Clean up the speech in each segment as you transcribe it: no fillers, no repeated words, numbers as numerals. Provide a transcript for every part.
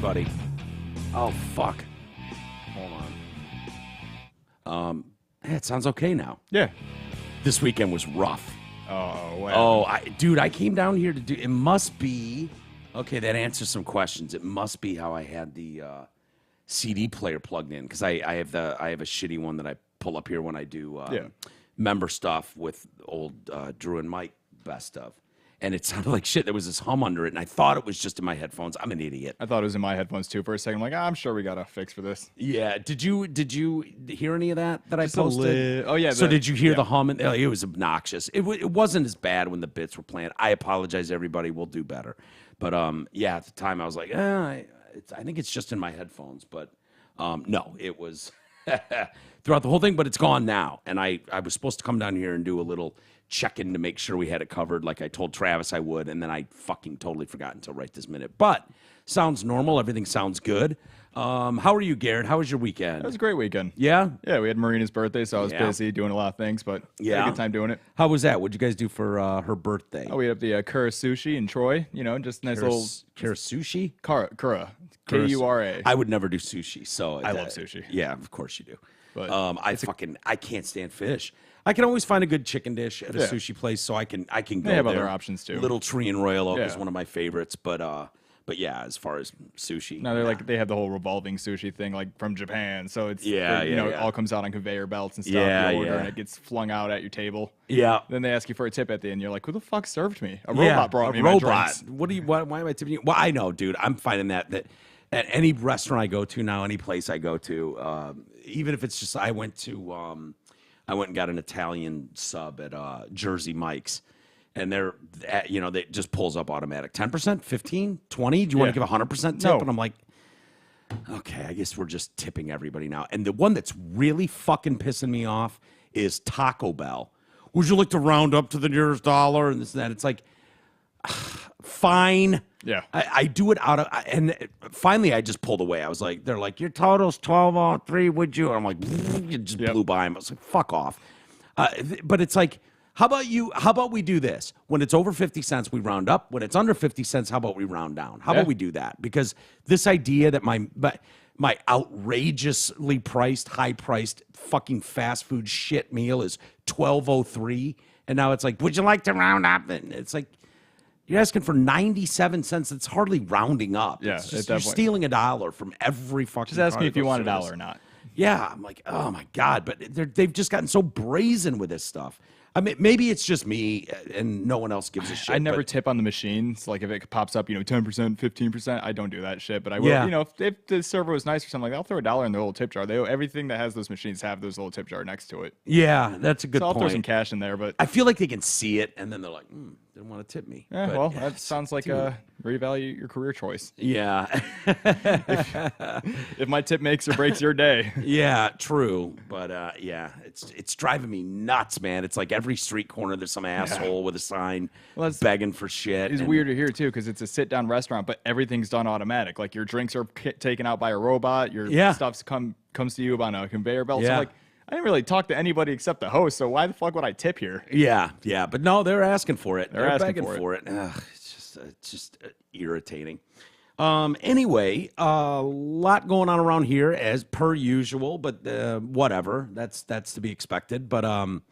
everybody. Oh, fuck. Hold on. It sounds okay now. Yeah. This weekend was rough. Oh, wow. Dude, I came down here to do... It must be... Okay, that answers some questions. It must be how I had the CD player plugged in, because I have a shitty one that I pull up here when I do member stuff with old Drew and Mike best of. And it sounded like shit. There was this hum under it, and I thought it was just in my headphones. I'm an idiot. I thought it was in my headphones too for a second. I'm like, I'm sure we got a fix for this. Yeah. Did you hear any of that I posted? Oh yeah. So did you hear the hum? It was obnoxious. It wasn't as bad when the bits were playing. I apologize, everybody. We'll do better. But yeah, at the time I was like, I think it's just in my headphones. But no, it was throughout the whole thing. But it's gone now, and I was supposed to come down here and do a little check-in to make sure we had it covered, like I told Travis I would, and then I fucking totally forgot until right this minute. But sounds normal. Everything sounds good. How are you, Garrett? How was your weekend? It was a great weekend. Yeah? Yeah, we had Marina's birthday, so I was busy doing a lot of things, but had a good time doing it. How was that? What'd you guys do for her birthday? Oh, we had up the Kura Sushi in Troy, just nice little... Kura Sushi? Kura. K-U-R-A. I would never do sushi, so... I love sushi. Yeah, of course you do. But I can't stand fish. I can always find a good chicken dish at a sushi place, so I can go They have there. other options too. Little Tree and Royal Oak is one of my favorites, but yeah, as far as sushi, no, they're like they have the whole revolving sushi thing, like from Japan. So it's it all comes out on conveyor belts and stuff. You order and it gets flung out at your table. Yeah. Then they ask you for a tip at the end. You're like, who the fuck served me? A robot brought me my drinks. Why am I tipping you? Well, I know, dude. I'm finding that at any restaurant I go to now, any place I go to, even if it's just I went and got an Italian sub at Jersey Mike's, and they just pulls up automatic. 10%, 15, 20? Do you want to give 100% tip? No. And I'm like, okay, I guess we're just tipping everybody now. And the one that's really fucking pissing me off is Taco Bell. Would you like to round up to the nearest dollar and this and that? It's like, fine. Yeah. I do it out of, and finally I just pulled away. I was like, they're like, your total's 1203, would you? And I'm like, it just blew by him. I was like, fuck off. But it's like, how about we do this? When it's over 50 cents, we round up. When it's under 50 cents, how about we round down? How about we do that? Because this idea that my outrageously priced, high-priced fucking fast food shit meal is $12.03, and now it's like, would you like to round up? And it's like, you're asking for 97 cents. It's hardly rounding up. Yeah, you're stealing $1 from every fucking. Just ask me if you want $1 or not. Yeah, I'm like, oh my god, but they've just gotten so brazen with this stuff. I mean, maybe it's just me and no one else gives a shit. I never tip on the machines. Like if it pops up, 10%, 15%, I don't do that shit. But I will, if the server was nice or something, like I'll throw $1 in their little tip jar. Everything that has those machines have those little tip jar next to it. Yeah, that's a good point. I'll throw some cash in there, but I feel like they can see it and then they're like, they don't want to tip me. Yeah, well, that sounds like reevaluate your career choice. Yeah. if my tip makes or breaks your day. Yeah, true. But it's driving me nuts, man. It's like every street corner there's some asshole with a sign begging for shit. It's weird to hear too, because it's a sit-down restaurant, but everything's done automatic. Like your drinks are taken out by a robot. Your stuff comes to you on a conveyor belt. So like, I didn't really talk to anybody except the host, so why the fuck would I tip here? Yeah, but no, they're asking for it. They're begging for it. Ugh, it's just irritating. Anyway, a lot going on around here as per usual, but whatever. That's to be expected. But a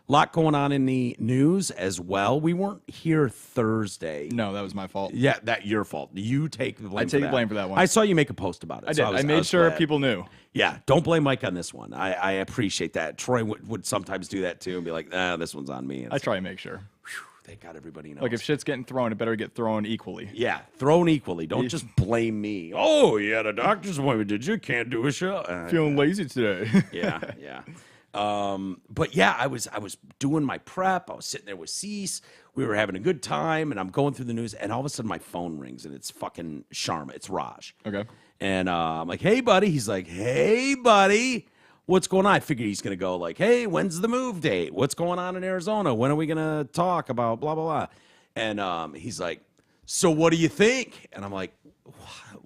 lot going on in the news as well. We weren't here Thursday. No, that was my fault. Yeah, that's your fault. You take the blame. I take blame for that one. I saw you make a post about it. I did. I made sure people knew. Yeah, don't blame Mike on this one. I appreciate that. Troy would sometimes do that too and be like, this one's on me. I try and make sure. Thank God everybody knows. Like if shit's getting thrown, it better get thrown equally. Yeah, thrown equally. Don't just blame me. Oh, you had a doctor's appointment, did you? Can't do a show. Feeling lazy today. Yeah. But yeah, I was doing my prep. I was sitting there with Cease. We were having a good time, and I'm going through the news, and all of a sudden my phone rings, and it's fucking Sharma. It's Raj. Okay. And I'm like, hey, buddy. He's like, hey, buddy. What's going on? I figured he's going to go like, hey, when's the move date? What's going on in Arizona? When are we going to talk about blah, blah, blah? And he's like, so what do you think? And I'm like,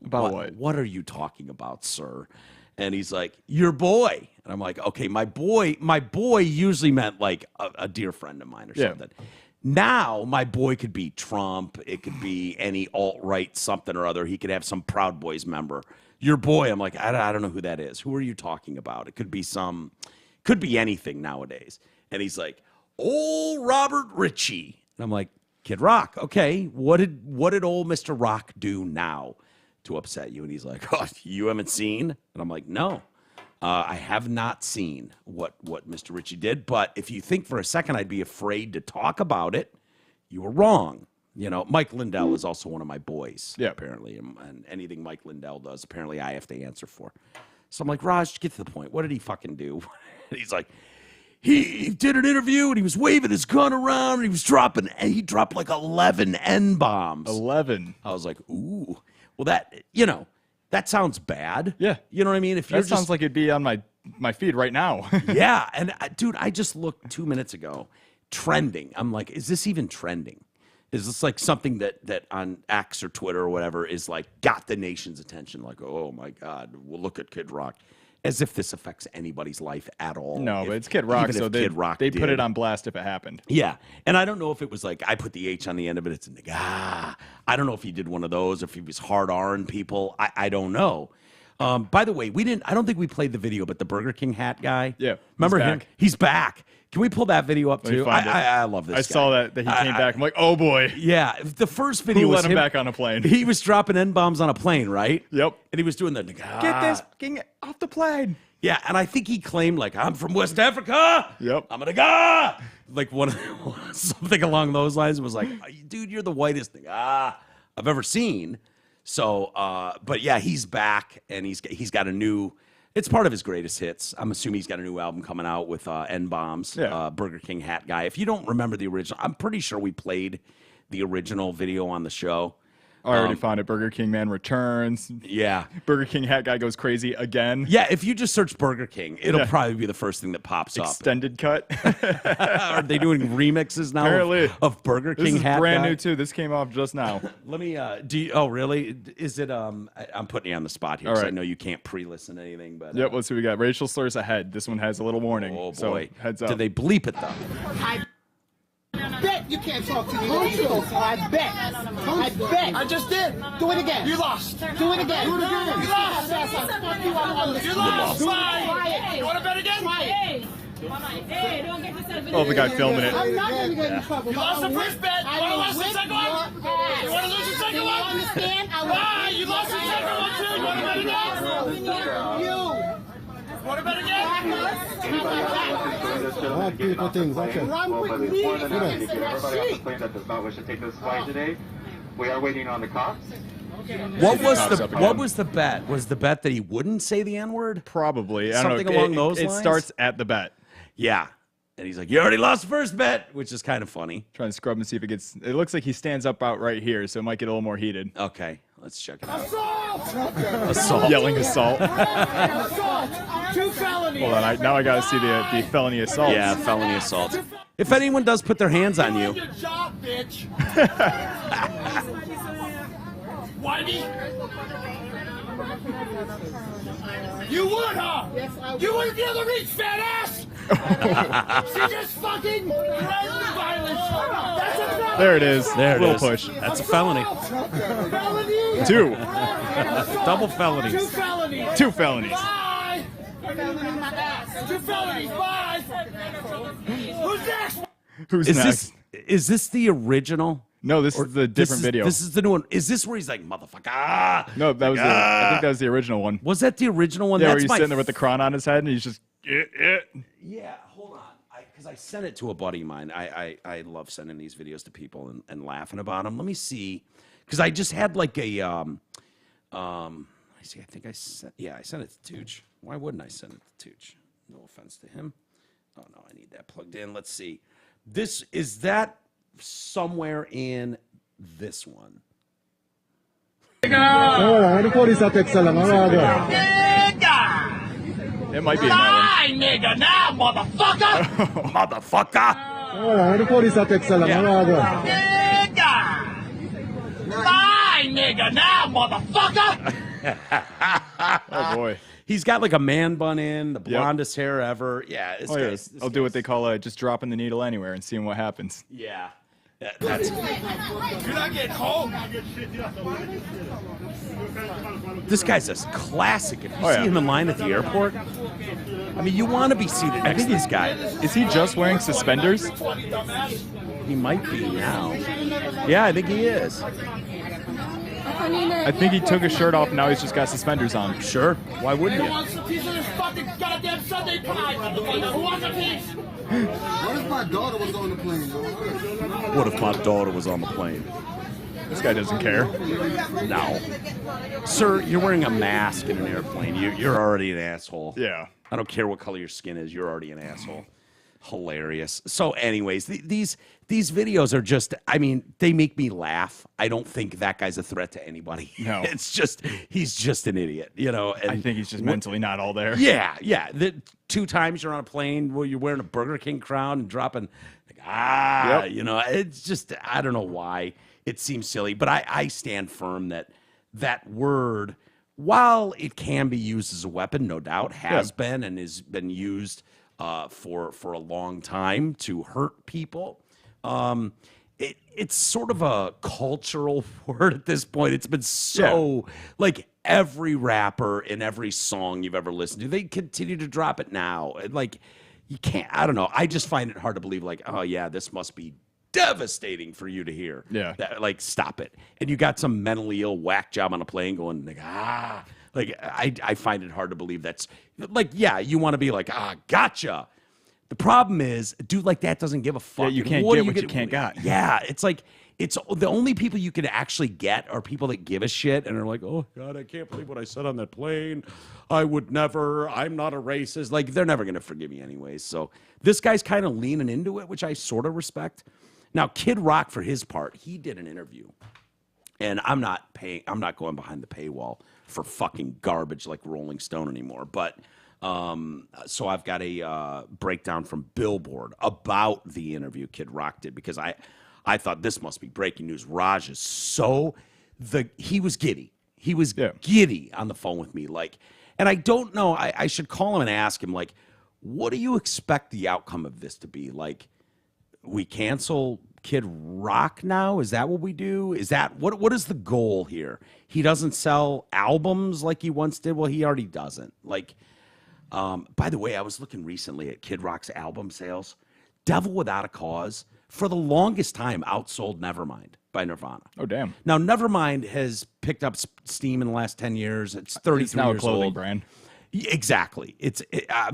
about what? What are you talking about, sir? And he's like, your boy. And I'm like, okay, my boy usually meant like a dear friend of mine or something. Now, my boy could be Trump. It could be any alt-right something or other. He could have some Proud Boys member. Your boy, I'm like, I don't know who that is. Who are you talking about? It could be anything nowadays. And he's like, old Robert Ritchie. And I'm like, Kid Rock. Okay, what did old Mr. Rock do now to upset you? And he's like, oh, you haven't seen? And I'm like, no. I have not seen what Mr. Ritchie did, but if you think for a second I'd be afraid to talk about it, you were wrong. You know, Mike Lindell is also one of my boys, apparently, and anything Mike Lindell does, apparently I have to answer for. So I'm like, Raj, get to the point. What did he fucking do? And he's like, he did an interview and he was waving his gun around and he dropped like 11 N-bombs. 11. I was like, ooh. Well, that sounds bad. Yeah. You know what I mean? If that sounds like it'd be on my feed right now. Yeah. And dude, I just looked 2 minutes ago, trending. I'm like, is this even trending? Is this like something that on X or Twitter or whatever is like got the nation's attention? Like, oh my God, well, look at Kid Rock. As if this affects anybody's life at all. No, but it's Kid Rock, so they put it on blast if it happened. Yeah, and I don't know if it was like, I put the H on the end of it, it's a nigga. I don't know if he did one of those, if he was hard R-ing people. I don't know. By the way, I don't think we played the video, but the Burger King hat guy. Yeah. Remember him? He's back. Can we pull that video up too? I love this guy. I saw that he came back. I'm like, oh boy. Yeah. The first video was let him back on a plane. He was dropping N-bombs on a plane, right? Yep. And he was doing the get this king off the plane. Yeah, and I think he claimed like, I'm from West Africa. Yep. I'm a nigga. Like something along those lines. It was like, dude, you're the whitest nigga I've ever seen. So, but yeah, he's back and he's got a new. It's part of his greatest hits. I'm assuming he's got a new album coming out with N-bombs, Burger King hat guy. If you don't remember the original, I'm pretty sure we played the original video on the show. I already found it. Burger King man returns. Yeah. Burger King hat guy goes crazy again. Yeah, if you just search Burger King, it'll probably be the first thing that pops up. Extended cut. Are they doing remixes now Apparently. of Burger King this is hat brand guy? new too. This came off just now. Let me oh really? Is it I'm putting you on the spot here because I know you can't pre-listen to anything, but yep, let's see what we got. Racial slurs ahead. This one has a little warning. Oh boy. So heads up. Do they bleep it though? I bet you can't talk to me. I bet. I bet. I just did. Do it again. You lost. Do it again. Do it again. You lost. You lost. You want to bet again? Hey, don't get yourself in the guy filming it. I'm not going to get in trouble. You lost the first bet. You want to lose the second one? You want to lose the second one? You understand? Why? You lost the second one too. You want to bet again? You want to bet again? I have beautiful things. Okay. Run with me. Everybody on the plane that does not wish to take this flight today. We are waiting on the cops. What was the bet? Was the bet that he wouldn't say the N-word? Probably. I Something don't know. along those lines? It starts at the bet. Yeah. And he's like, you already lost the first bet, which is kind of funny. Trying to scrub and see if it gets. It looks like he stands up out right here, so it might get a little more heated. Okay, let's check it out. Assault! Yelling assault. Assault! 2 felonies! Hold on, now I gotta see the felony assault. Yeah, felony assault. If anyone does put their hands on you. Your job, bitch! Whitey! You would, huh? Yes, I would. You wouldn't be able to reach, fat ass! She just fucking threatened violence! That's a felony! There it is. There it Little is. push. That's a felony. Felony! 2. Double felonies. 2 felonies! 2 felonies. Bye! 2 felonies, bye! Who's next? Who's Is next? this the original? No, this is the different video. This is the new one. Is this where he's like, motherfucker? No, that was I think that was the original one. Was that the original one? Yeah, That's where he's sitting there with the crown on his head and he's just. Yeah, hold on. Because I sent it to a buddy of mine. I love sending these videos to people and laughing about them. Let me see. Because I just had like a, I see, I think I sent it to Tooch. Why wouldn't I send it to Tooch? No offense to him. Oh, no, I need that plugged in. Let's see. Is that somewhere in this one? It might be in that Bye, nigga, now, motherfucker! Motherfucker! Nigga! Bye, nigga, now, motherfucker! one. Oh boy. He's got like a man bun in, the blondest hair ever. Yeah, I'll do what they call just dropping the needle anywhere and seeing what happens. Yeah. That's You're not getting home. this guy's a classic. If you see yeah. him in line at the airport, I mean, you want to be seated next to this guy. Is he just wearing suspenders? He might be now. Yeah, I think he is. I think he took his shirt off and now he's just got suspenders on. Sure. Why wouldn't Who you? wants a piece of this fucking goddamn Sunday pie? Who wants a piece? What if my daughter was on the plane? What if my daughter was on the plane? This guy doesn't care. No. Sir, you're wearing a mask in an airplane. You're already an asshole. Yeah. I don't care what color your skin is. You're already an asshole. Hilarious. So anyways, these videos are just, I mean, they make me laugh. I don't think that guy's a threat to anybody. No. It's just, he's just an idiot, you know. And I think he's just mentally not all there. Yeah. The 2 times you're on a plane where you're wearing a Burger King crown and dropping, Yep. you know, it's just, I don't know why it seems silly, but I stand firm that word, while it can be used as a weapon, no doubt, has been and has been used for a long time to hurt people. It's sort of a cultural word at this point. It's been so like every rapper in every song you've ever listened to, they continue to drop it now. And like you can't, I don't know. I just find it hard to believe like, oh yeah, this must be devastating for you to hear. Yeah. Like stop it. And you got some mentally ill whack job on a plane going like, like I find it hard to believe that's like, yeah, you want to be like, gotcha. The problem is, a dude like that doesn't give a fuck. Yeah, you can't What get do what you can't got. Yeah, it's like it's the only people you can actually get are people that give a shit and are like, oh God, I can't believe what I said on that plane. I would never. I'm not a racist. Like they're never gonna forgive me anyways. So this guy's kind of leaning into it, which I sort of respect. Now, Kid Rock, for his part, he did an interview, and I'm not going behind the paywall for fucking garbage like Rolling Stone anymore, but. So I've got a breakdown from Billboard about the interview Kid Rock did because I thought this must be breaking news. Raj is he was giddy. He was giddy on the phone with me. Like, and I don't know, I should call him and ask him, like, what do you expect the outcome of this to be? Like, we cancel Kid Rock now? Is that what we do? Is that what is the goal here? He doesn't sell albums like he once did. Well, he already doesn't. Like, by the way, I was looking recently at Kid Rock's album sales. Devil Without a Cause, for the longest time, outsold Nevermind by Nirvana. Oh, damn. Now, Nevermind has picked up steam in the last 10 years. It's 33 It's now a years clothing old. brand. Exactly. It's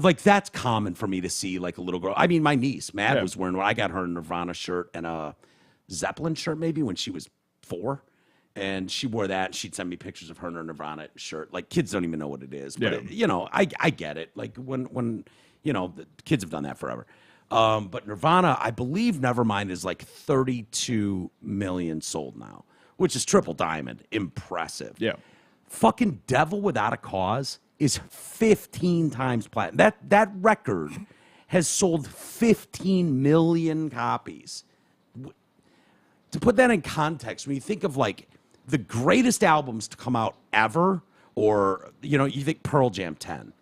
like that's common for me to see like a little girl. I mean, my niece, Mad, was wearing one. I got her a Nirvana shirt and a Zeppelin shirt maybe when she was 4. And she wore that. And she'd send me pictures of her in her Nirvana shirt. Like kids don't even know what it is, but it, you know, I get it. Like when you know, the kids have done that forever. But Nirvana, I believe Nevermind is like 32 million sold now, which is triple diamond. Impressive. Yeah. Fucking Devil Without a Cause is 15 times platinum. That record has sold 15 million copies. To put that in context, when you think of like the greatest albums to come out ever, or, you know, you think Pearl Jam 10.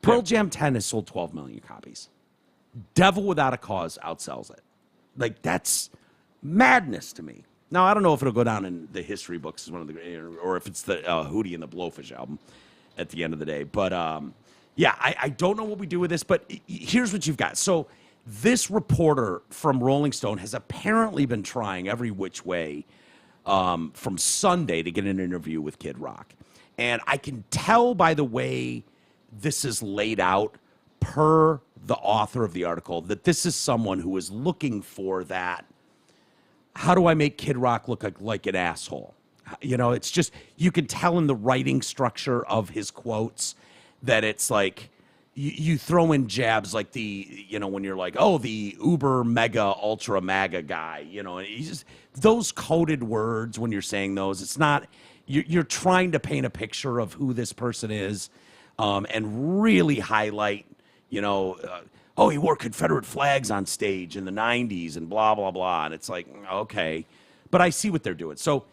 Pearl Jam 10 has sold 12 million copies. Devil Without a Cause outsells it. Like, that's madness to me. Now, I don't know if it'll go down in the history books as one of the, or if it's the Hootie and the Blowfish album at the end of the day. But, yeah, I don't know what we do with this, but here's what you've got. So this reporter from Rolling Stone has apparently been trying every which way from Sunday to get an interview with Kid Rock. And I can tell by the way this is laid out per the author of the article that this is someone who is looking for that. How do I make Kid Rock look like an asshole? You know, it's just, you can tell in the writing structure of his quotes that it's like, you throw in jabs like the, you know, when you're like, oh, the uber mega ultra maga guy, you know, and he's just, those coded words when you're saying those, it's not, you're trying to paint a picture of who this person is and really highlight, you know, oh, he wore Confederate flags on stage in the 90s and blah, blah, blah. And it's like, okay, but I see what they're doing. So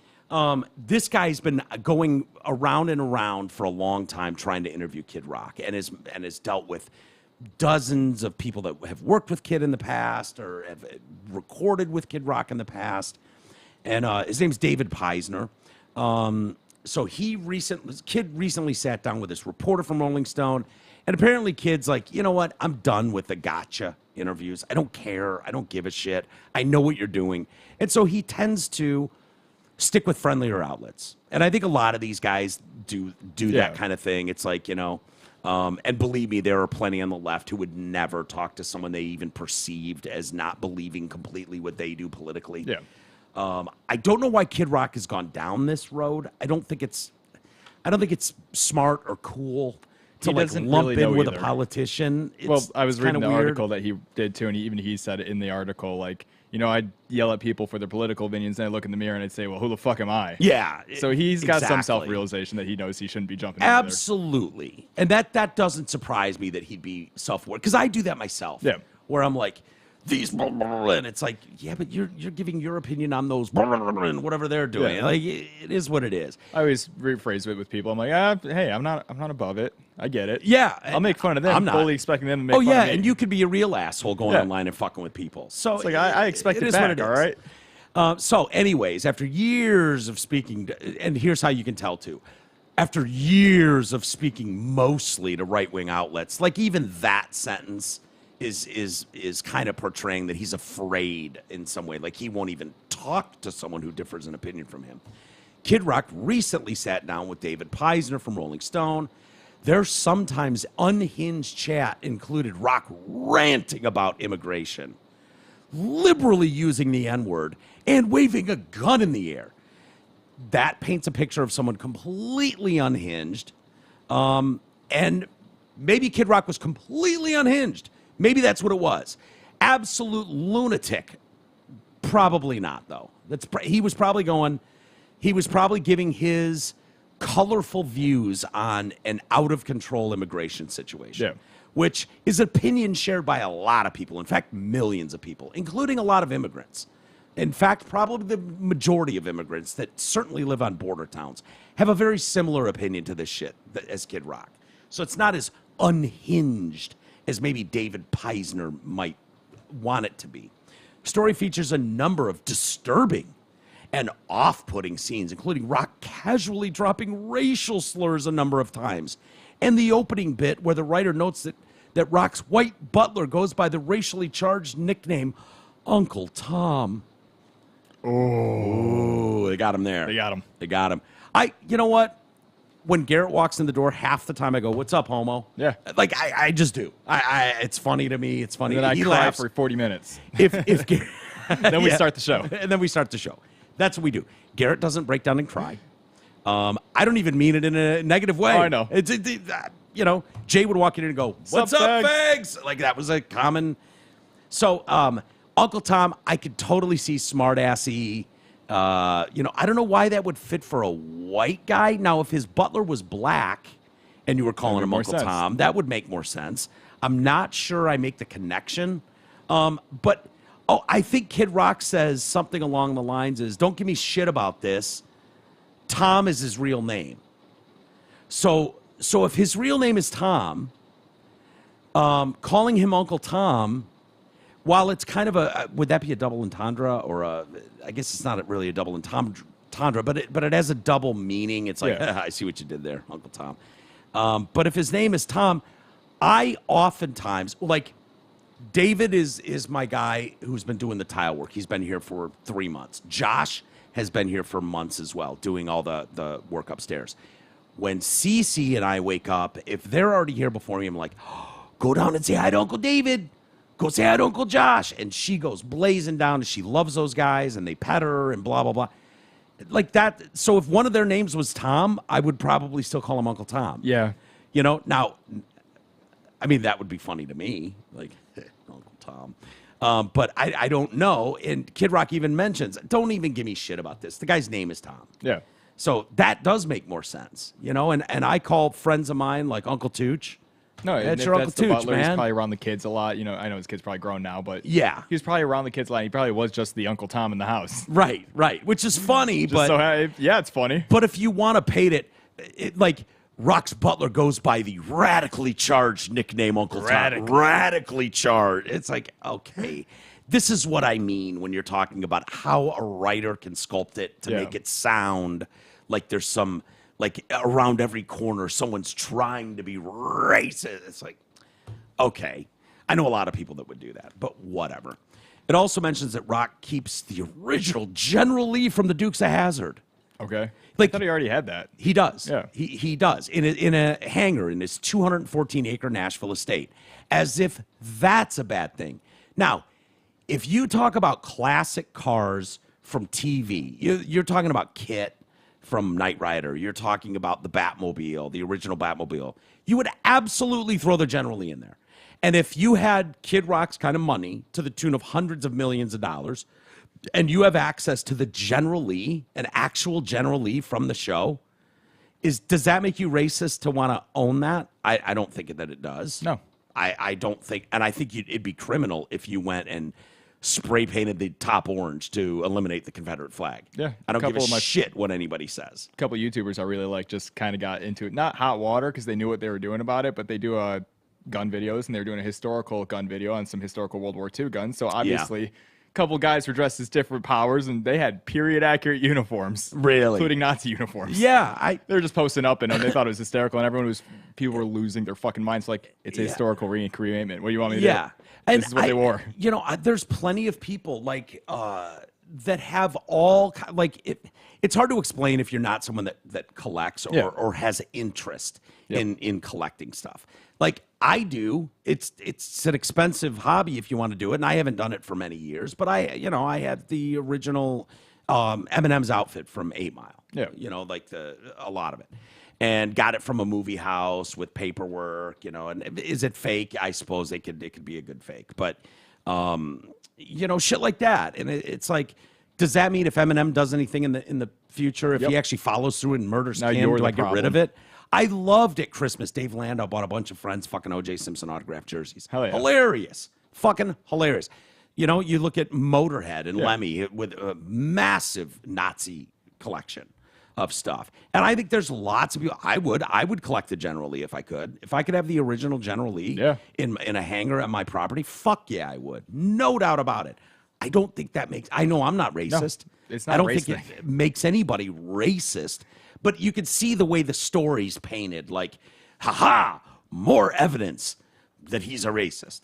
this guy's been going around and around for a long time trying to interview Kid Rock and has dealt with dozens of people that have worked with Kid in the past or have recorded with Kid Rock in the past. And his name's David Peisner. So Kid recently sat down with this reporter from Rolling Stone. And apparently Kid's like, you know what? I'm done with the gotcha interviews. I don't care. I don't give a shit. I know what you're doing. And so he tends to stick with friendlier outlets. And I think a lot of these guys do that kind of thing. It's like, and believe me, there are plenty on the left who would never talk to someone they even perceived as not believing completely what they do politically. Yeah. I don't know why Kid Rock has gone down this road. I don't think it's smart or cool to like lump in with a politician. I was reading the weird. article that he did too, and he said it in the article, like, I'd yell at people for their political opinions, and I look in the mirror and I'd say, well, who the fuck am I? Yeah. So he's got some self-realization that he knows he shouldn't be jumping in Absolutely. And that doesn't surprise me that he'd be self-aware, because I do that myself. Yeah. Where I'm like, these, and it's like, yeah, but you're giving your opinion on those, and whatever they're doing. Yeah. Like, it is what it is. I always rephrase it with people. I'm like, hey, I'm not above it. I get it. Yeah. I'll make fun of them. I'm not fully expecting them to make fun of me. And you could be a real asshole going online and fucking with people. So it's like, I expect it is back, what it all is. right? So anyways, after years of speaking, and here's how you can tell too, after years of speaking mostly to right-wing outlets, like even that sentence is kind of portraying that he's afraid in some way. Like he won't even talk to someone who differs in opinion from him. Kid Rock recently sat down with David Peisner from Rolling Stone. Their sometimes unhinged chat included Rock ranting about immigration, liberally using the N-word, and waving a gun in the air. That paints a picture of someone completely unhinged. And maybe Kid Rock was completely unhinged. Maybe that's what it was. Absolute lunatic. Probably not, though. He was probably giving his colorful views on an out-of-control immigration situation, which is opinion shared by a lot of people. In fact, millions of people, including a lot of immigrants. In fact, probably the majority of immigrants that certainly live on border towns have a very similar opinion to this shit as Kid Rock. So it's not as unhinged as maybe David Peisner might want it to be. Story features a number of disturbing and off-putting scenes, including Rock casually dropping racial slurs a number of times, and the opening bit where the writer notes that Rock's white butler goes by the racially charged nickname Uncle Tom. Oh, they got him there. They got him. You know what? When Garrett walks in the door, half the time I go, "What's up, homo?" Yeah. Like I just do. It's funny to me. It's funny. And then he I cry laughs for 40 minutes. If then we start the show. And then we start the show. That's what we do. Garrett doesn't break down and cry. I don't even mean it in a negative way. Oh, I know. Jay would walk in and go, "What's up, Fags?" Like that was a common. So, Uncle Tom, I could totally see smart-assy. I don't know why that would fit for a white guy. Now, if his butler was black and you were calling him Uncle Tom, that would make more sense. I'm not sure I make the connection. But I think Kid Rock says something along the lines is, "Don't give me shit about this. Tom is his real name." So if his real name is Tom, calling him Uncle Tom, while it's kind of would that be a double entendre or I guess it's not really a double entendre, but it has a double meaning. It's like, I see what you did there, Uncle Tom. But if his name is Tom, I oftentimes, like, David is my guy who's been doing the tile work. He's been here for 3 months. Josh has been here for months as well, doing all the work upstairs. When Cece and I wake up, if they're already here before me, I'm like, "Go down and say hi to Uncle David. Go say hi to Uncle Josh." And she goes blazing down, and she loves those guys, and they pet her, and blah, blah, blah. Like that. So if one of their names was Tom, I would probably still call him Uncle Tom. Yeah. Now, I mean, that would be funny to me, like, Uncle Tom. But I don't know. And Kid Rock even mentions, "Don't even give me shit about this. The guy's name is Tom." Yeah. So that does make more sense, and I call friends of mine like Uncle Tooch. No, that's if your that's Uncle the Tooch, butler, man. He's probably around the kids a lot. I know his kid's probably grown now, but yeah, he was probably around the kids a lot. He probably was just the Uncle Tom in the house. Right, which is funny, but it's funny. But if you want to paint it like Rock's butler goes by the radically charged nickname Uncle Tom. Radically charged. It's like, okay, this is what I mean when you're talking about how a writer can sculpt it to make it sound like there's some, like around every corner, someone's trying to be racist. It's like, okay. I know a lot of people that would do that, but whatever. It also mentions that Rock keeps the original General Lee from the Dukes of Hazzard. Okay. Like, I thought he already had that. He does. Yeah. He does. In a hangar in his 214-acre Nashville estate. As if that's a bad thing. Now, if you talk about classic cars from TV, you're talking about Kit from Knight Rider. You're talking about the Batmobile, the original Batmobile. You would absolutely throw the General Lee in there. And if you had Kid Rock's kind of money to the tune of hundreds of millions of dollars, and you have access to the General Lee, an actual General Lee from the show, does that make you racist to want to own that? I don't think that it does. No. I don't think, and I think it'd be criminal if you went and spray painted the top orange to eliminate the Confederate flag. Yeah. I don't give a shit what anybody says. A couple of YouTubers I really like just kind of got into it. Not hot water because they knew what they were doing about it, but they do gun videos, and they're doing a historical gun video on some historical World War II guns. So obviously, a couple guys were dressed as different powers, and they had period-accurate uniforms, really, including Nazi uniforms. Yeah, they were just posting up in them. They thought it was hysterical, and people were losing their fucking minds. Like, it's a historical reenactment. What do you want me to do? And this is what they wore. You know, there's plenty of people like that have all like it's hard to explain if you're not someone that collects or has interest in collecting stuff. Like I do. It's an expensive hobby if you want to do it, and I haven't done it for many years. But I had the original Eminem's outfit from 8 Mile. Yeah, like a lot of it, and got it from a movie house with paperwork. And is it fake? I suppose it could be a good fake, but shit like that. And it's like, does that mean if Eminem does anything in the future, if he actually follows through and murders Kim, do I get rid of it? I loved at Christmas. Dave Landau bought a bunch of friends fucking O.J. Simpson autographed jerseys. Hell yeah. Hilarious. Fucking hilarious. You look at Motorhead and Lemmy with a massive Nazi collection of stuff. And I think there's lots of people. I would collect the General Lee if I could. If I could have the original General Lee in a hangar at my property, fuck yeah, I would. No doubt about it. I don't think that I know I'm not racist. No, it's not I don't think it makes anybody racist. But you could see the way the story's painted, like, more evidence that he's a racist.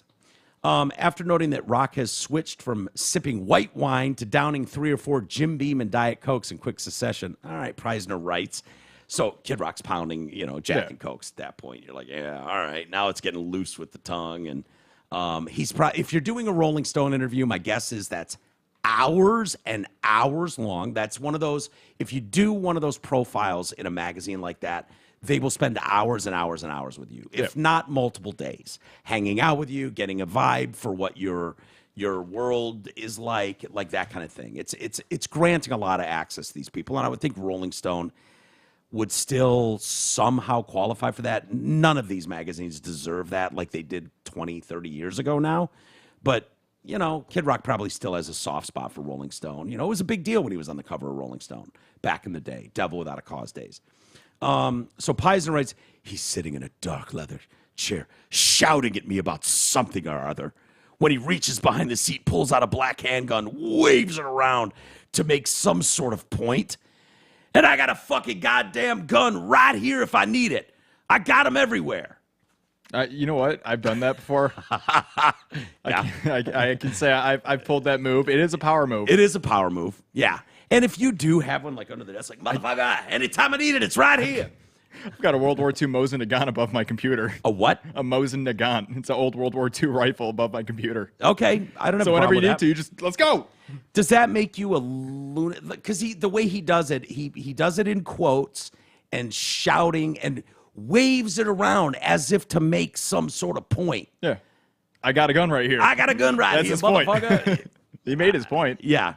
After noting that Rock has switched from sipping white wine to downing 3 or 4 Jim Beam and Diet Cokes in quick succession. All right, Preisner writes. So Kid Rock's pounding, Jack and Cokes at that point. You're like, yeah, all right, now it's getting loose with the tongue. And he's probably, if you're doing a Rolling Stone interview, my guess is that's hours and hours long. That's one of those, if you do one of those profiles in a magazine like that, they will spend hours and hours and hours with you, if not multiple days, hanging out with you, getting a vibe for what your world is like that kind of thing. It's granting a lot of access to these people, and I would think Rolling Stone would still somehow qualify for that. None of these magazines deserve that like they did 20, 30 years ago now. But Kid Rock probably still has a soft spot for Rolling Stone. It was a big deal when he was on the cover of Rolling Stone back in the day, Devil Without a Cause days. So Peisner writes, he's sitting in a dark leather chair, shouting at me about something or other. When he reaches behind the seat, pulls out a black handgun, waves it around to make some sort of point. And I got a fucking goddamn gun right here if I need it. I got them everywhere. You know what? I've done that before. I can say I've pulled that move. It is a power move. It is a power move. Yeah. And if you do have one like under the desk, like, motherfucker, anytime I need it, it's right here. I've got a World War II Mosin Nagant above my computer. A what? A Mosin Nagant. It's an old World War II rifle above my computer. Okay. I don't know. So whenever you need to, you just, let's go. Does that make you a lunatic? Because the way he does it, he does it in quotes and shouting and waves it around as if to make some sort of point. Yeah. I got a gun right here. I got a gun right That's here, his point. motherfucker. He made his point. Yeah.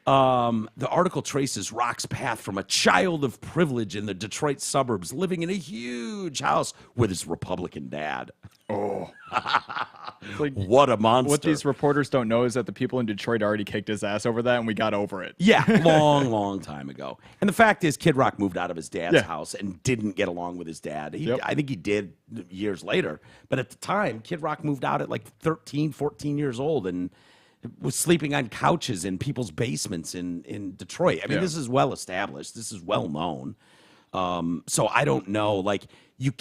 The article traces Rock's path from a child of privilege in the Detroit suburbs, living in a huge house with his Republican dad. Oh. Like, what a monster. What these reporters don't know is that the people in Detroit already kicked his ass over that, and we got over it. Yeah, long time ago. And the fact is, Kid Rock moved out of his dad's house and didn't get along with his dad. I think he did years later. But at the time, Kid Rock moved out at like 13, 14 years old and was sleeping on couches in people's basements in Detroit. I mean, this is well established. This is well known. So I don't know. Like, you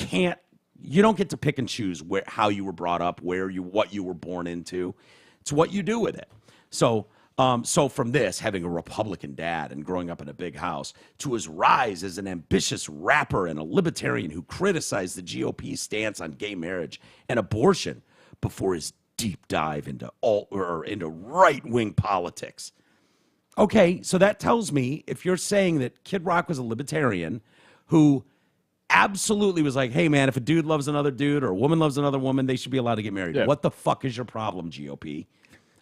don't get to pick and choose how you were brought up, what you were born into. It's what you do with it. So from this, having a Republican dad and growing up in a big house, to his rise as an ambitious rapper and a libertarian who criticized the GOP's stance on gay marriage and abortion before his deep dive into right-wing politics. Okay, so that tells me, if you're saying that Kid Rock was a libertarian who absolutely was like, hey, man, if a dude loves another dude or a woman loves another woman, they should be allowed to get married. Yeah. What the fuck is your problem, GOP?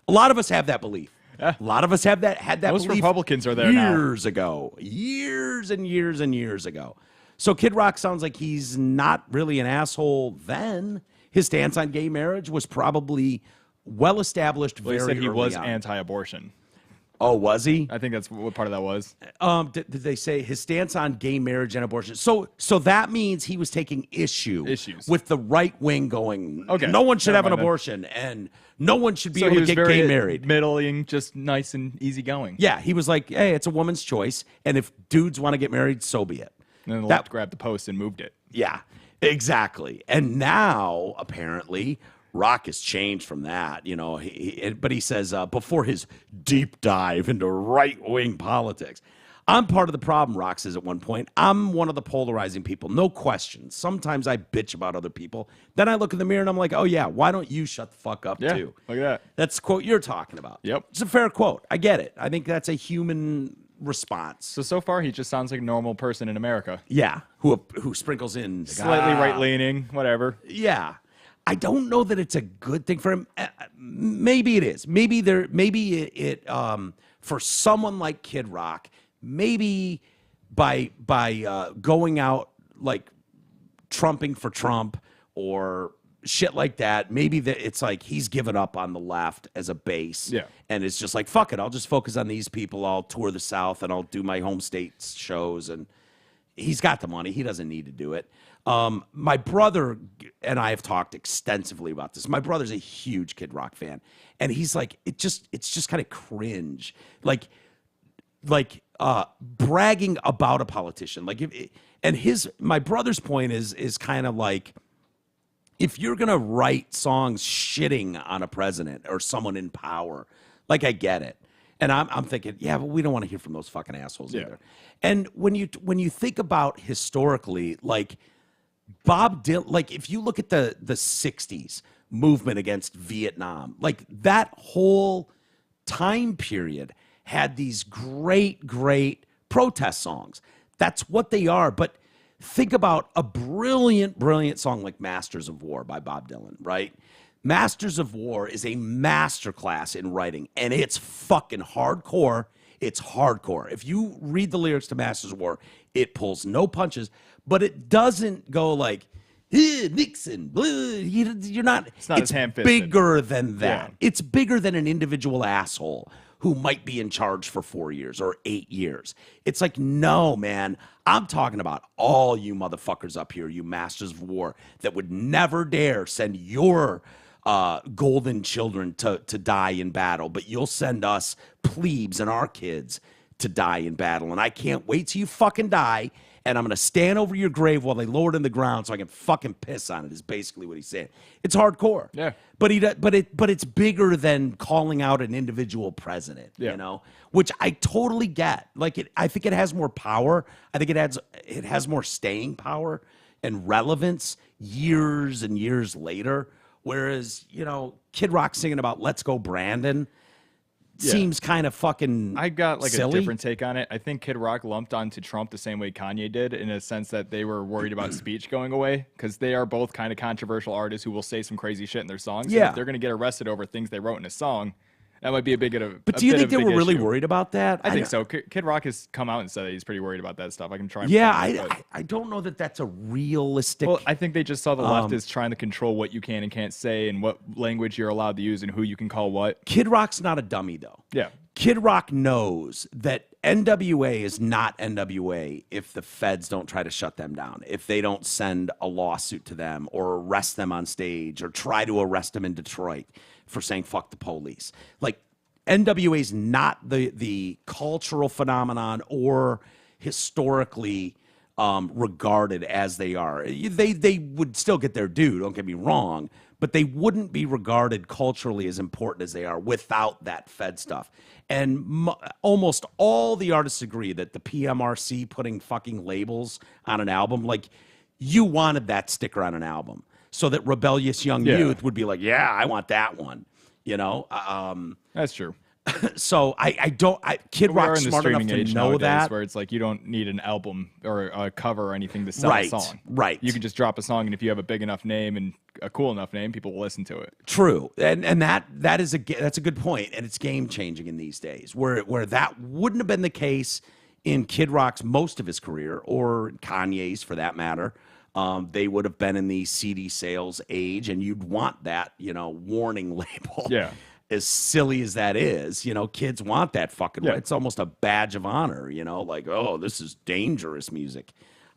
A lot of us have that belief. Yeah. A lot of us had that Most belief. Republicans are there years ago. Years and years and years ago. So Kid Rock sounds like he's not really an asshole then. His stance on gay marriage was probably well established very early on. He said he was anti-abortion. Oh, was he? I think that's what part of that was. Did they say his stance on gay marriage and abortion? So that means he was taking issues with the right wing going, okay, no one should have an abortion and no one should be able to get gay married. Middling, just nice and easygoing. Yeah, he was like, hey, it's a woman's choice, and if dudes want to get married, so be it. And then the left grabbed the post and moved it. Yeah, exactly. And now, apparently, Rock has changed from that, but he says before his deep dive into right-wing politics, I'm part of the problem, Rock says at one point. I'm one of the polarizing people, no question. Sometimes I bitch about other people. Then I look in the mirror and I'm like, oh, yeah, why don't you shut the fuck up, too? Look at that. That's the quote you're talking about. Yep. It's a fair quote. I get it. I think that's a human response. So far, he just sounds like a normal person in America. Yeah, who sprinkles in slightly right-leaning, whatever. Yeah. I don't know that it's a good thing for him. Maybe it is. Maybe it for someone like Kid Rock, maybe by going out like trumping for Trump or shit like that, maybe it's like he's given up on the left as a base. Yeah. And it's just like, fuck it, I'll just focus on these people. I'll tour the South and I'll do my home state shows. And he's got the money. He doesn't need to do it. My brother and I have talked extensively about this. My brother's a huge Kid Rock fan, and he's like, it's just kind of cringe, like bragging about a politician. Like, my brother's point is kind of like, if you're gonna write songs shitting on a president or someone in power, like, I get it. And I'm thinking, yeah, but we don't want to hear from those fucking assholes either. And when you think about historically, like, Bob Dylan, like, if you look at the 60s movement against Vietnam, like, that whole time period had these great protest songs. That's what they are. But think about a brilliant song like Masters of War by Bob Dylan, right? Masters of War is a masterclass in writing, and it's fucking hardcore. It's hardcore. If you read the lyrics to Masters of War, it pulls no punches, but it doesn't go like, Nixon, blah. You're not. It's not as ham-fisted. Bigger than that. Yeah. It's bigger than an individual asshole who might be in charge for 4 years or 8 years. It's like, no, man, I'm talking about all you motherfuckers up here, you Masters of War, that would never dare send your golden children to die in battle, but you'll send us plebes and our kids to die in battle. And I can't wait till you fucking die, and I'm going to stand over your grave while they lower it in the ground so I can fucking piss on it, is basically what he's saying. It's hardcore. Yeah. But it's bigger than calling out an individual president, which I totally get. Like, I think it has more power. I think it has more staying power and relevance years and years later. Whereas, Kid Rock singing about "Let's Go Brandon" seems kind of fucking I got like silly. A different take on it. I think Kid Rock lumped onto Trump the same way Kanye did, in a sense that they were worried about speech going away, because they are both kind of controversial artists who will say some crazy shit in their songs. Yeah. And if they're going to get arrested over things they wrote in a song, That might be a big. But do you think they were really worried about that? I think so. Kid Rock has come out and said that he's pretty worried about that stuff. I can try. And I don't know that that's a realistic. Well, I think they just saw the left is trying to control what you can and can't say and what language you're allowed to use and who you can call what. Kid Rock's not a dummy, though. Yeah. Kid Rock knows that NWA is not NWA if the feds don't try to shut them down, if they don't send a lawsuit to them or arrest them on stage or try to arrest them in Detroit for saying fuck the police. Like, NWA is not the cultural phenomenon or historically regarded as they are. They would still get their due, don't get me wrong, but they wouldn't be regarded culturally as important as they are without that Fed stuff. And almost all the artists agree that the PMRC putting fucking labels on an album, like, you wanted that sticker on an album so that rebellious young youth would be like, yeah, I want that one, you know? That's true. So Kid Rock's smart enough to know that. Where it's like you don't need an album or a cover or anything to sell a song. Right. You can just drop a song, and if you have a big enough name and a cool enough name, people will listen to it. True, and that's a good point, and it's game changing in these days, where that wouldn't have been the case in Kid Rock's most of his career, or Kanye's for that matter. They would have been in the CD sales age, and you'd want that, warning label. Yeah. As silly as that is, kids want that fucking. Yeah. It's almost a badge of honor, like, oh, this is dangerous music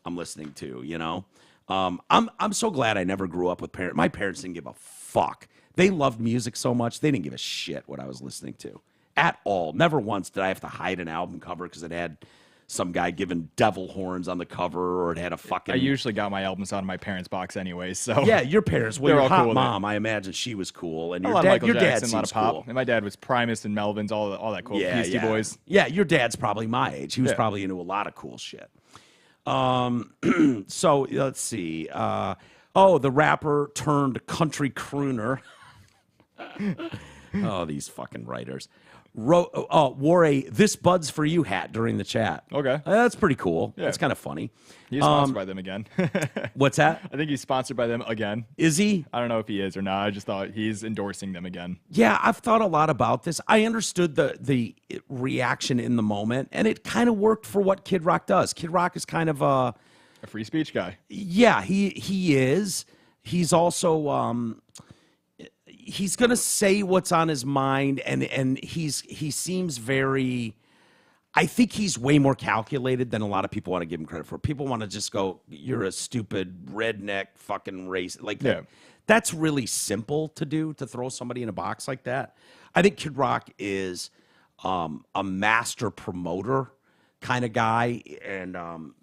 I'm listening to. I'm so glad I never grew up with parents. My parents didn't give a fuck. They loved music so much they didn't give a shit what I was listening to at all. Never once did I have to hide an album cover because it had some guy giving devil horns on the cover, or it had a fucking. I usually got my albums out of my parents' box anyway, so yeah, your parents. Well, your hot mom, I imagine she was cool, and your dad. Your dad seems cool. And my dad was Primus and Melvins, all that cool Beastie Boys. Yeah, your dad's probably my age. He was probably into a lot of cool shit. So let's see. The rapper turned country crooner. Oh, these fucking writers. Wore a "This Bud's for You" hat during the chat. Okay. That's pretty cool. Yeah. That's kind of funny. He's sponsored by them again. What's that? I think he's sponsored by them again. Is he? I don't know if he is or not. I just thought he's endorsing them again. Yeah, I've thought a lot about this. I understood the reaction in the moment, and it kind of worked for what Kid Rock does. Kid Rock is kind of a free speech guy. Yeah, he is. He's also he's gonna say what's on his mind, and he seems very. I think he's way more calculated than a lot of people want to give him credit for. People want to just go, "You're a stupid redneck fucking race." Like that. That's really simple to do, to throw somebody in a box like that. I think Kid Rock is a master promoter kind of guy, and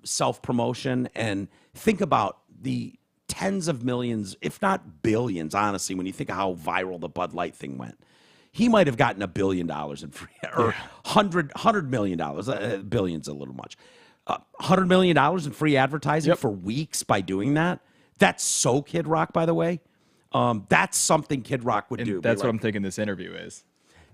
self-promotion. And think about the tens of millions, if not billions, honestly, when you think of how viral the Bud Light thing went. He might have gotten $1 billion in free, or $100 million. Billion's a little much. $100 million in free advertising for weeks by doing that. That's so Kid Rock, by the way. That's something Kid Rock would do. That's what I'm thinking this interview is.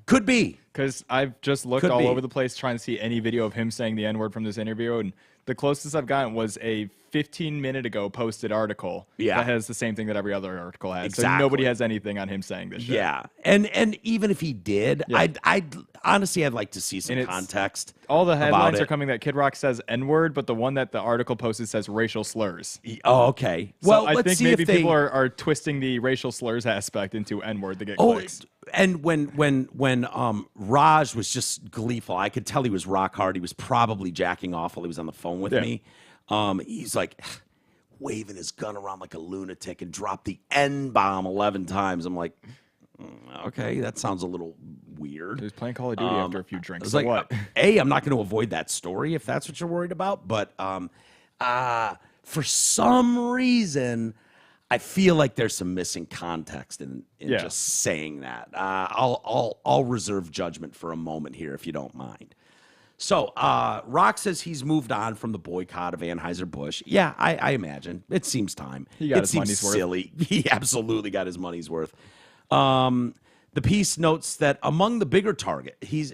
Could be. Because I've just looked all over the place trying to see any video of him saying the N-word from this interview, and the closest I've gotten was a 15-minute ago posted article that has the same thing that every other article has. Exactly. So nobody has anything on him saying this shit. Yeah. And even if he did, I'd honestly, I'd like to see some context. All the headlines are coming that Kid Rock says N-word, but the one that the article posted says racial slurs. Oh, okay. So well, I think maybe people are twisting the racial slurs aspect into N-word to get clicks. And when Raj was just gleeful, I could tell he was rock hard. He was probably jacking off while he was on the phone with me. He's like waving his gun around like a lunatic and dropped the N-bomb 11 times. I'm like, okay, that sounds a little weird. He was playing Call of Duty after a few drinks. I was like, what? I'm not going to avoid that story if that's what you're worried about. But for some reason, I feel like there's some missing context in just saying that. I'll reserve judgment for a moment here, if you don't mind. So Rock says he's moved on from the boycott of Anheuser-Busch. Yeah, I imagine. It seems time. He got his money's silly. He absolutely got his money's worth. The piece notes that among the bigger target, he's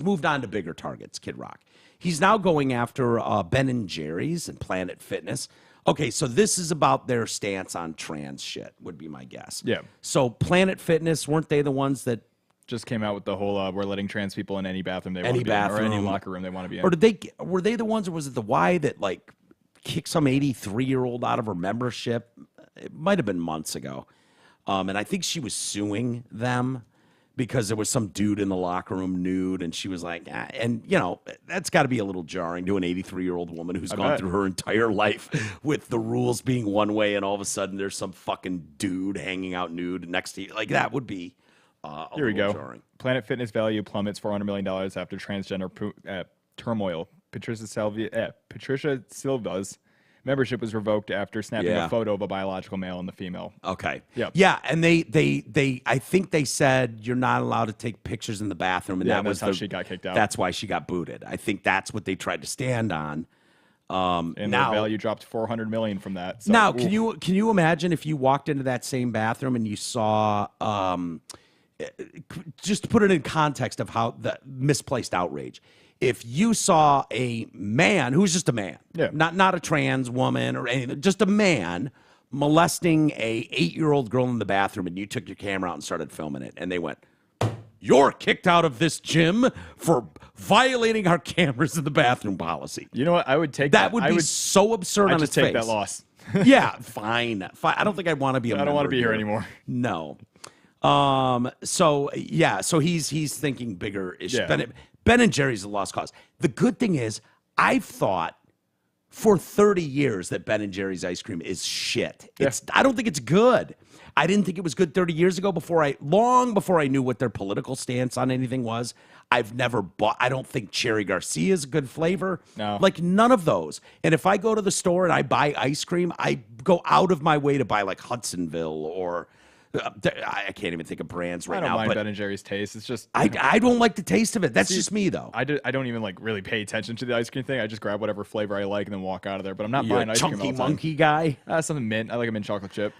moved on to bigger targets, Kid Rock. He's now going after Ben & Jerry's and Planet Fitness. Okay, so this is about their stance on trans shit, would be my guess. Yeah. So Planet Fitness, weren't they the ones that just came out with the whole we're letting trans people in any bathroom they want Any to be in, or any bathroom. locker room they want to be in. Or were they the ones, or was it the Y that like kicked some 83-year-old out of her membership? It might have been months ago. And I think she was suing them because there was some dude in the locker room nude, and she was like, and you know, that's got to be a little jarring to an 83-year-old woman who's gone bet. through her entire life with the rules being one way, and all of a sudden there's some fucking dude hanging out nude next to you. Like that would be Here we go. jarring. Planet Fitness value plummets $400 million after transgender turmoil. Patricia Silva's membership was revoked after snapping Yeah. a photo of a biological male and the female. Okay. Yep. Yeah, and they I think they said you're not allowed to take pictures in the bathroom, and Yeah, that that's was how she got kicked out. That's why she got booted. I think that's what they tried to stand on. And now, the value dropped $400 million from that. So, now, oof. can you imagine if you walked into that same bathroom and you saw just to put it in context of how the misplaced outrage. If you saw a man who's just a man, Yeah. not a trans woman or anything, just a man molesting a 8-year-old girl in the bathroom, and you took your camera out and started filming it, and they went, "You're kicked out of this gym for violating our cameras in the bathroom policy." You know what? I would take That would I be would, so absurd I'd on just its take face. that loss. Yeah, fine. I don't think I'd want to be a I don't want to member be here anymore. No. So he's thinking bigger issue. Yeah. Ben and Jerry's a lost cause. The good thing is, I've thought for 30 years that Ben and Jerry's ice cream is shit. I don't think it's good. I didn't think it was good 30 years ago long before I knew what their political stance on anything was. I've never bought, I don't think Cherry Garcia is a good flavor. No. Like none of those. And if I go to the store and I buy ice cream, I go out of my way to buy like Hudsonville or I can't even think of brands right I don't now. mind But Ben and Jerry's taste. It's just I don't like the taste of it. That's just me though. I don't even like really pay attention to the ice cream thing. I just grab whatever flavor I like and then walk out of there. But I'm not You're buying a ice cream all chunky the time. monkey guy. Something mint. I like a mint chocolate chip.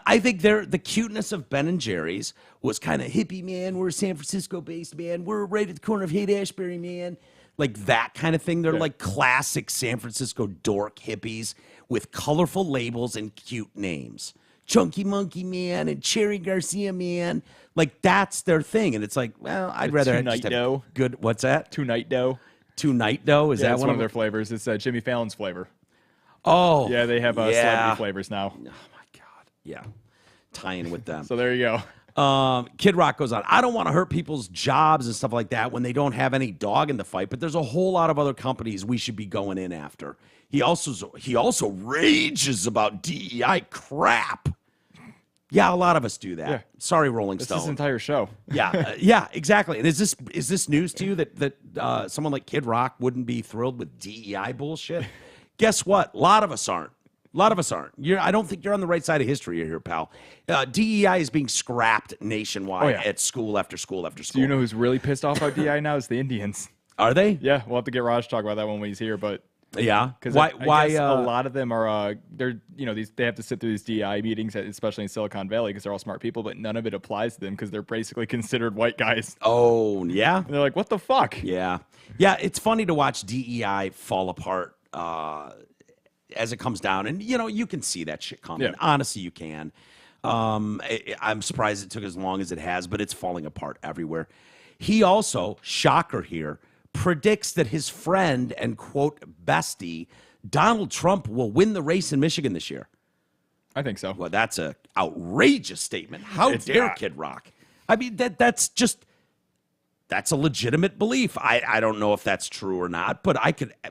I think the cuteness of Ben and Jerry's was kind of hippie, man. We're a San Francisco based, man. We're right at the corner of Haight-Ashbury, man. Like that kind of thing. They're like classic San Francisco dork hippies with colorful labels and cute names. Chunky Monkey Man and Cherry Garcia Man. Like that's their thing. And it's like, well, I'd rather Two-night just have dough. good. What's that? Two-night dough. Two-night dough? Is Yeah, that it's one one of their flavors. It's Jimmy Fallon's flavor. Oh. Yeah, they have celebrity flavors now. Oh my God. Yeah. Tying with them. So there you go. Kid Rock goes on, I don't want to hurt people's jobs and stuff like that when they don't have any dog in the fight, but there's a whole lot of other companies we should be going in after. He also rages about DEI crap. Yeah, a lot of us do that. Yeah. Sorry, Rolling It's Stone. this entire show. Yeah, yeah, exactly. And is this news to you that someone like Kid Rock wouldn't be thrilled with DEI bullshit? Guess what? A lot of us aren't. I don't think you're on the right side of history here, pal. DEI is being scrapped nationwide at school after school after school. Do you know who's really pissed off about DI now? Is the Indians. Are they? Yeah, we'll have to get Raj to talk about that when he's here. But Yeah. because Why? I guess a lot of them are they're they have to sit through these DI meetings, especially in Silicon Valley, because they're all smart people. But none of it applies to them because they're basically considered white guys. Oh, yeah. And they're like, what the fuck? Yeah. Yeah. It's funny to watch DEI fall apart as it comes down, and you can see that shit coming. Yeah. Honestly, you can. I'm surprised it took as long as it has, but it's falling apart everywhere. He also, shocker here, predicts that his friend and quote bestie Donald Trump will win the race in Michigan this year. I think so. Well, that's a outrageous statement. How It's dare not. Kid Rock? I mean, that's a legitimate belief. I don't know if that's true or not, but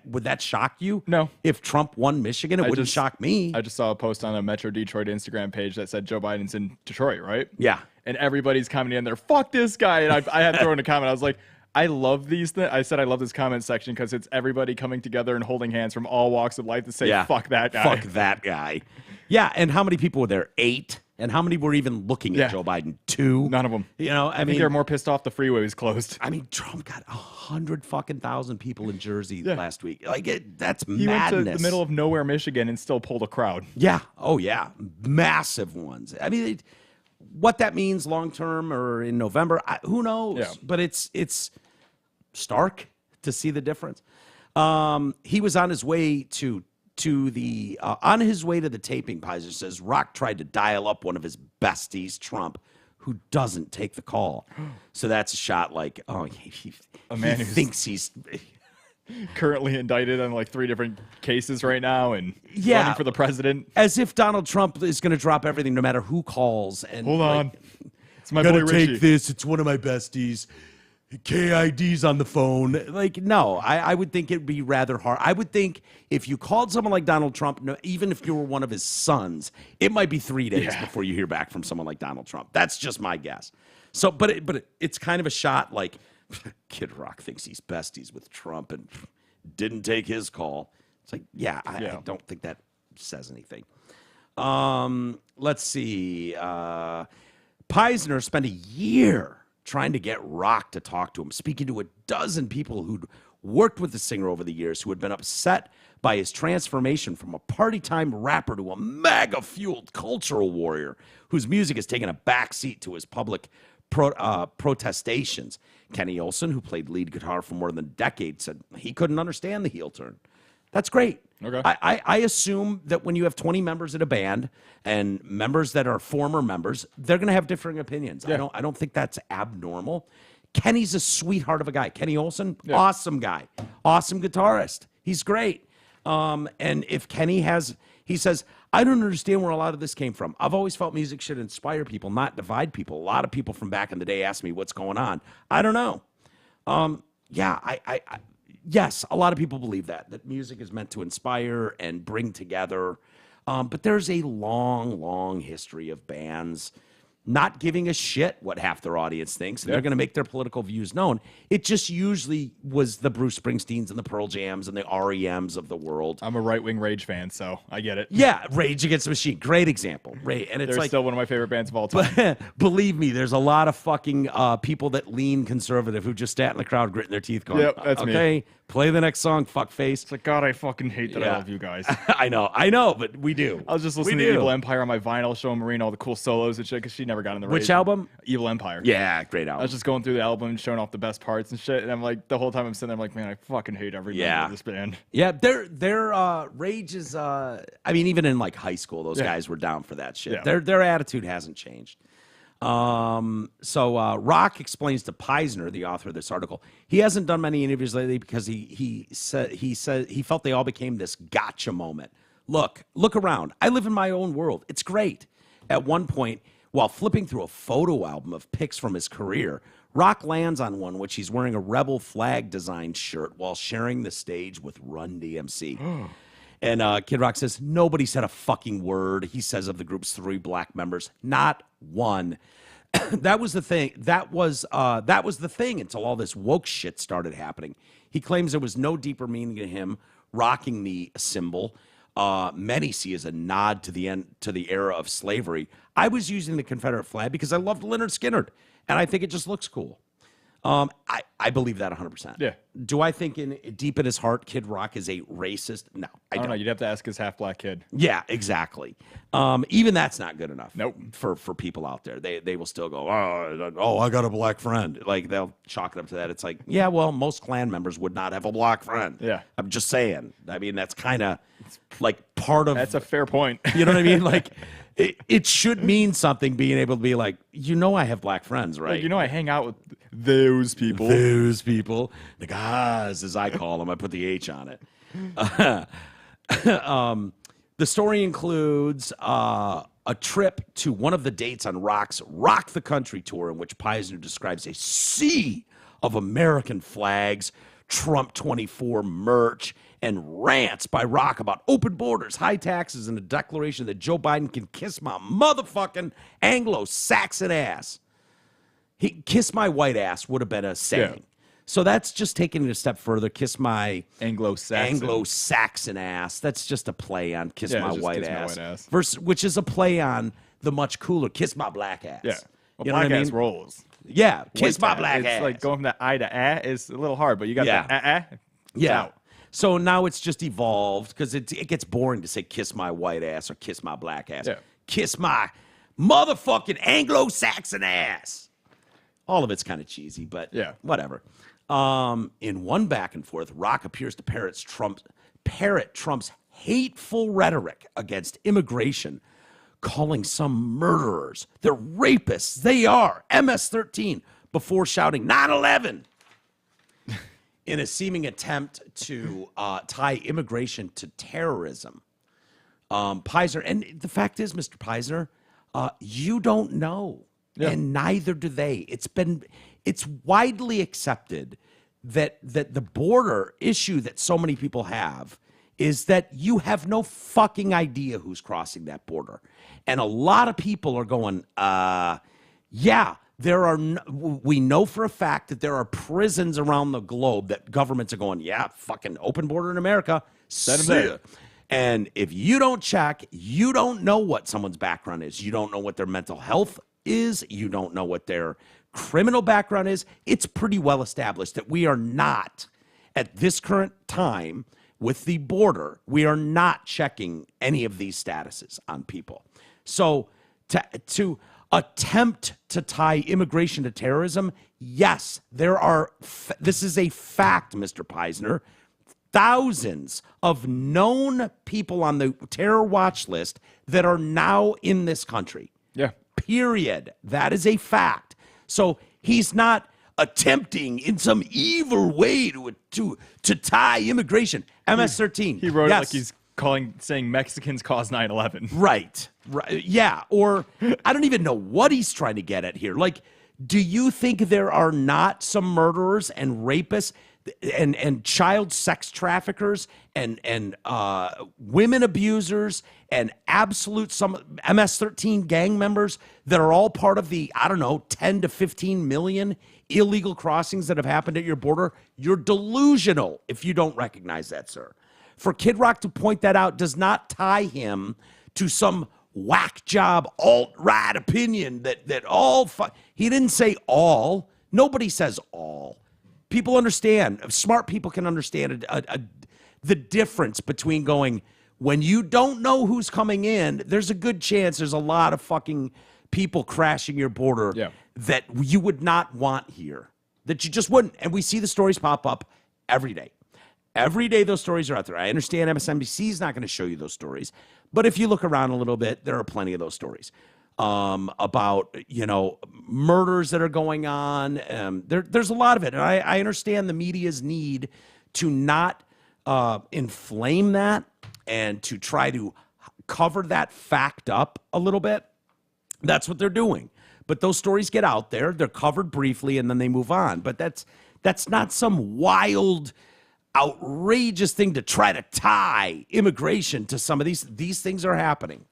would that shock you? No. If Trump won Michigan, it wouldn't just- shock me. I just saw a post on a Metro Detroit Instagram page that said Joe Biden's in Detroit, right? Yeah. And everybody's commenting in there, fuck this guy. And I had thrown a comment. I was like, I love these things. I said I love this comment section because it's everybody coming together and holding hands from all walks of life to say, fuck that guy. Fuck that guy. Yeah, and how many people were there? 8? And how many were even looking at Yeah. Joe Biden? 2? None of them. I I think mean, they're more pissed off the freeway was closed. I mean, Trump got 100,000 people in Jersey last week. Like, that's He madness. went to the middle of nowhere, Michigan, and still pulled a crowd. Yeah. Oh, yeah. Massive ones. I mean, what that means long term or in November, who knows? Yeah. But it's stark to see the difference. He was on his way to the taping. Pizer says Rock tried to dial up one of his besties, Trump, who doesn't take the call. So that's a shot like, oh, he man who thinks he's currently indicted on like 3 different cases right now and Yeah. running for the president. as if Donald Trump is going to drop everything no matter who calls. And Hold like, on. It's my boy Richie. this. It's one of my besties. KID's on the phone. Like, no, I would think it'd be rather hard. I would think if you called someone like Donald Trump, even if you were one of his sons, it might be 3 days before you hear back from someone like Donald Trump. That's just my guess. So, but it's kind of a shot like Kid Rock thinks he's besties with Trump and didn't take his call. It's like, I don't think that says anything. Let's see. Peisner spent a year trying to get Rock to talk to him, speaking to a dozen people who'd worked with the singer over the years who had been upset by his transformation from a party-time rapper to a MAGA-fueled cultural warrior whose music has taken a backseat to his public protestations. Kenny Olson, who played lead guitar for more than a decade, said he couldn't understand the heel turn. That's great. Okay. I assume that when you have 20 members in a band and members that are former members, they're going to have differing opinions. Yeah. I don't think that's abnormal. Kenny's a sweetheart of a guy. Kenny Olson, awesome guy, awesome guitarist. He's great. And if Kenny he says, I don't understand where a lot of this came from. I've always felt music should inspire people, not divide people. A lot of people from back in the day asked me what's going on. I don't know. Yes, a lot of people believe that music is meant to inspire and bring together. But there's a long, long history of bands not giving a shit what half their audience thinks, and they're going to make their political views known. It just usually was the Bruce Springsteens and the Pearl Jams and the REMs of the world. I'm a right-wing Rage fan, so I get it. Yeah, Rage Against the Machine, great example. And it's They're like, still one of my favorite bands of all time. believe me, there's a lot of fucking people that lean conservative who just sat in the crowd gritting their teeth going, Yep, that's me. okay, play the next song, fuckface. It's like, God, I fucking hate that I Yeah. love you guys. I know, but we do. I was just We listening to do. Evil Empire on my vinyl, showing Marina all the cool solos and shit, because she never got in the Which Rage. album? Evil Empire. Yeah, great I album. was just going through the album, showing off the best parts and shit, and I'm like, the whole time I'm sitting there, I'm like, man, I fucking hate every member of this band. Yeah, their Rage is. I mean, even in like high school, those guys were down for that shit. Yeah. Their attitude hasn't changed. So Rock explains to Peisner, the author of this article, he hasn't done many interviews lately because he said he felt they all became this gotcha moment. Look around. I live in my own world. It's great. At one point, while flipping through a photo album of pics from his career, Rock lands on one which he's wearing a rebel flag designed shirt while sharing the stage with Run DMC. And Kid Rock says, nobody said a fucking word. He says of the group's 3 black members, not one. That was the thing. That was the thing until all this woke shit started happening. He claims there was no deeper meaning to him rocking the symbol. Many see as a nod to the era of slavery. I was using the Confederate flag because I loved Lynyrd Skynyrd, and I think it just looks cool. I believe that 100%. Yeah. Do I think deep in his heart, Kid Rock is a racist? No, I I don't. don't know. You'd have to ask his half-black kid. Yeah, exactly. Even that's not good enough. Nope. For people out there, they will still go, oh, I got a black friend. Like they'll chalk it up to that. It's like, yeah, well, most Klan members would not have a black friend. Yeah. I'm just saying. I mean, that's kind of like part of. That's a fair point. You know what I mean? Like, it should mean something being able to be like, I have black friends, right? Like, I hang out with those people. Those people, the guys, as I call them, I put the H on it. The story includes a trip to one of the dates on Rock's Rock the Country tour, in which Peisner describes a sea of American flags, Trump 24 merch, and rants by Rock about open borders, high taxes, and a declaration that Joe Biden can kiss my motherfucking Anglo-Saxon ass. Kiss my white ass would have been a saying. Yeah. So that's just taking it a step further. Kiss my Anglo-Saxon. ass. That's just a play on kiss Yeah, my just white kiss my ass. white ass. Versus, which is a play on the much cooler kiss my black ass. Yeah. Well, You know what black I ass mean? rolls. Yeah, kiss my White black it's ass. like going from that I to is a little hard, but you got Yeah. that yeah. out. So now it's just evolved because it gets boring to say kiss my white ass or kiss my black ass. Yeah. Kiss my motherfucking Anglo-Saxon ass. All of it's kind of cheesy, but Yeah. whatever. In one back and forth, Rock appears to parrot Trump's hateful rhetoric against immigration, calling some murderers. They're rapists. They are. MS-13 before shouting 9/11 in a seeming attempt to tie immigration to terrorism. Peisner, and the fact is, Mr. Peisner, you don't know, and neither do they. It's widely accepted that the border issue that so many people have is that you have no fucking idea who's crossing that border. And a lot of people are going, we know for a fact that there are prisons around the globe that governments are going, fucking open border in America. Set 'em there. And if you don't check, you don't know what someone's background is. You don't know what their mental health is. You don't know what their criminal background is. It's pretty well established that we are not, at this current time with the border, we are not checking any of these statuses on people. So to attempt to tie immigration to terrorism, yes, this is a fact, Mr. Peisner. Thousands of known people on the terror watch list that are now in this country. Yeah. Period. That is a fact. So he's not attempting in some evil way to tie immigration. MS-13. He wrote it like he's saying Mexicans caused 9/11. Right. Yeah. Or I don't even know what he's trying to get at here. Like, do you think there are not some murderers and rapists and child sex traffickers and women abusers and some MS-13 gang members that are all part of the, 10 to 15 million illegal crossings that have happened at your border? You're delusional if you don't recognize that, sir. For Kid Rock to point that out does not tie him to some whack job alt-right opinion that all he didn't say all. Nobody says all. People understand. Smart people can understand the difference between going, when you don't know who's coming in, there's a good chance there's a lot of fucking people crashing your border that you would not want here, that you just wouldn't. And we see the stories pop up every day. Every day those stories are out there. I understand MSNBC is not going to show you those stories, but if you look around a little bit, there are plenty of those stories. About, murders that are going on. There's a lot of it. And I understand the media's need to not inflame that and to try to cover that fact up a little bit. That's what they're doing. But those stories get out there, they're covered briefly, and then they move on. But that's not some wild, outrageous thing to try to tie immigration to some of these. These things are happening.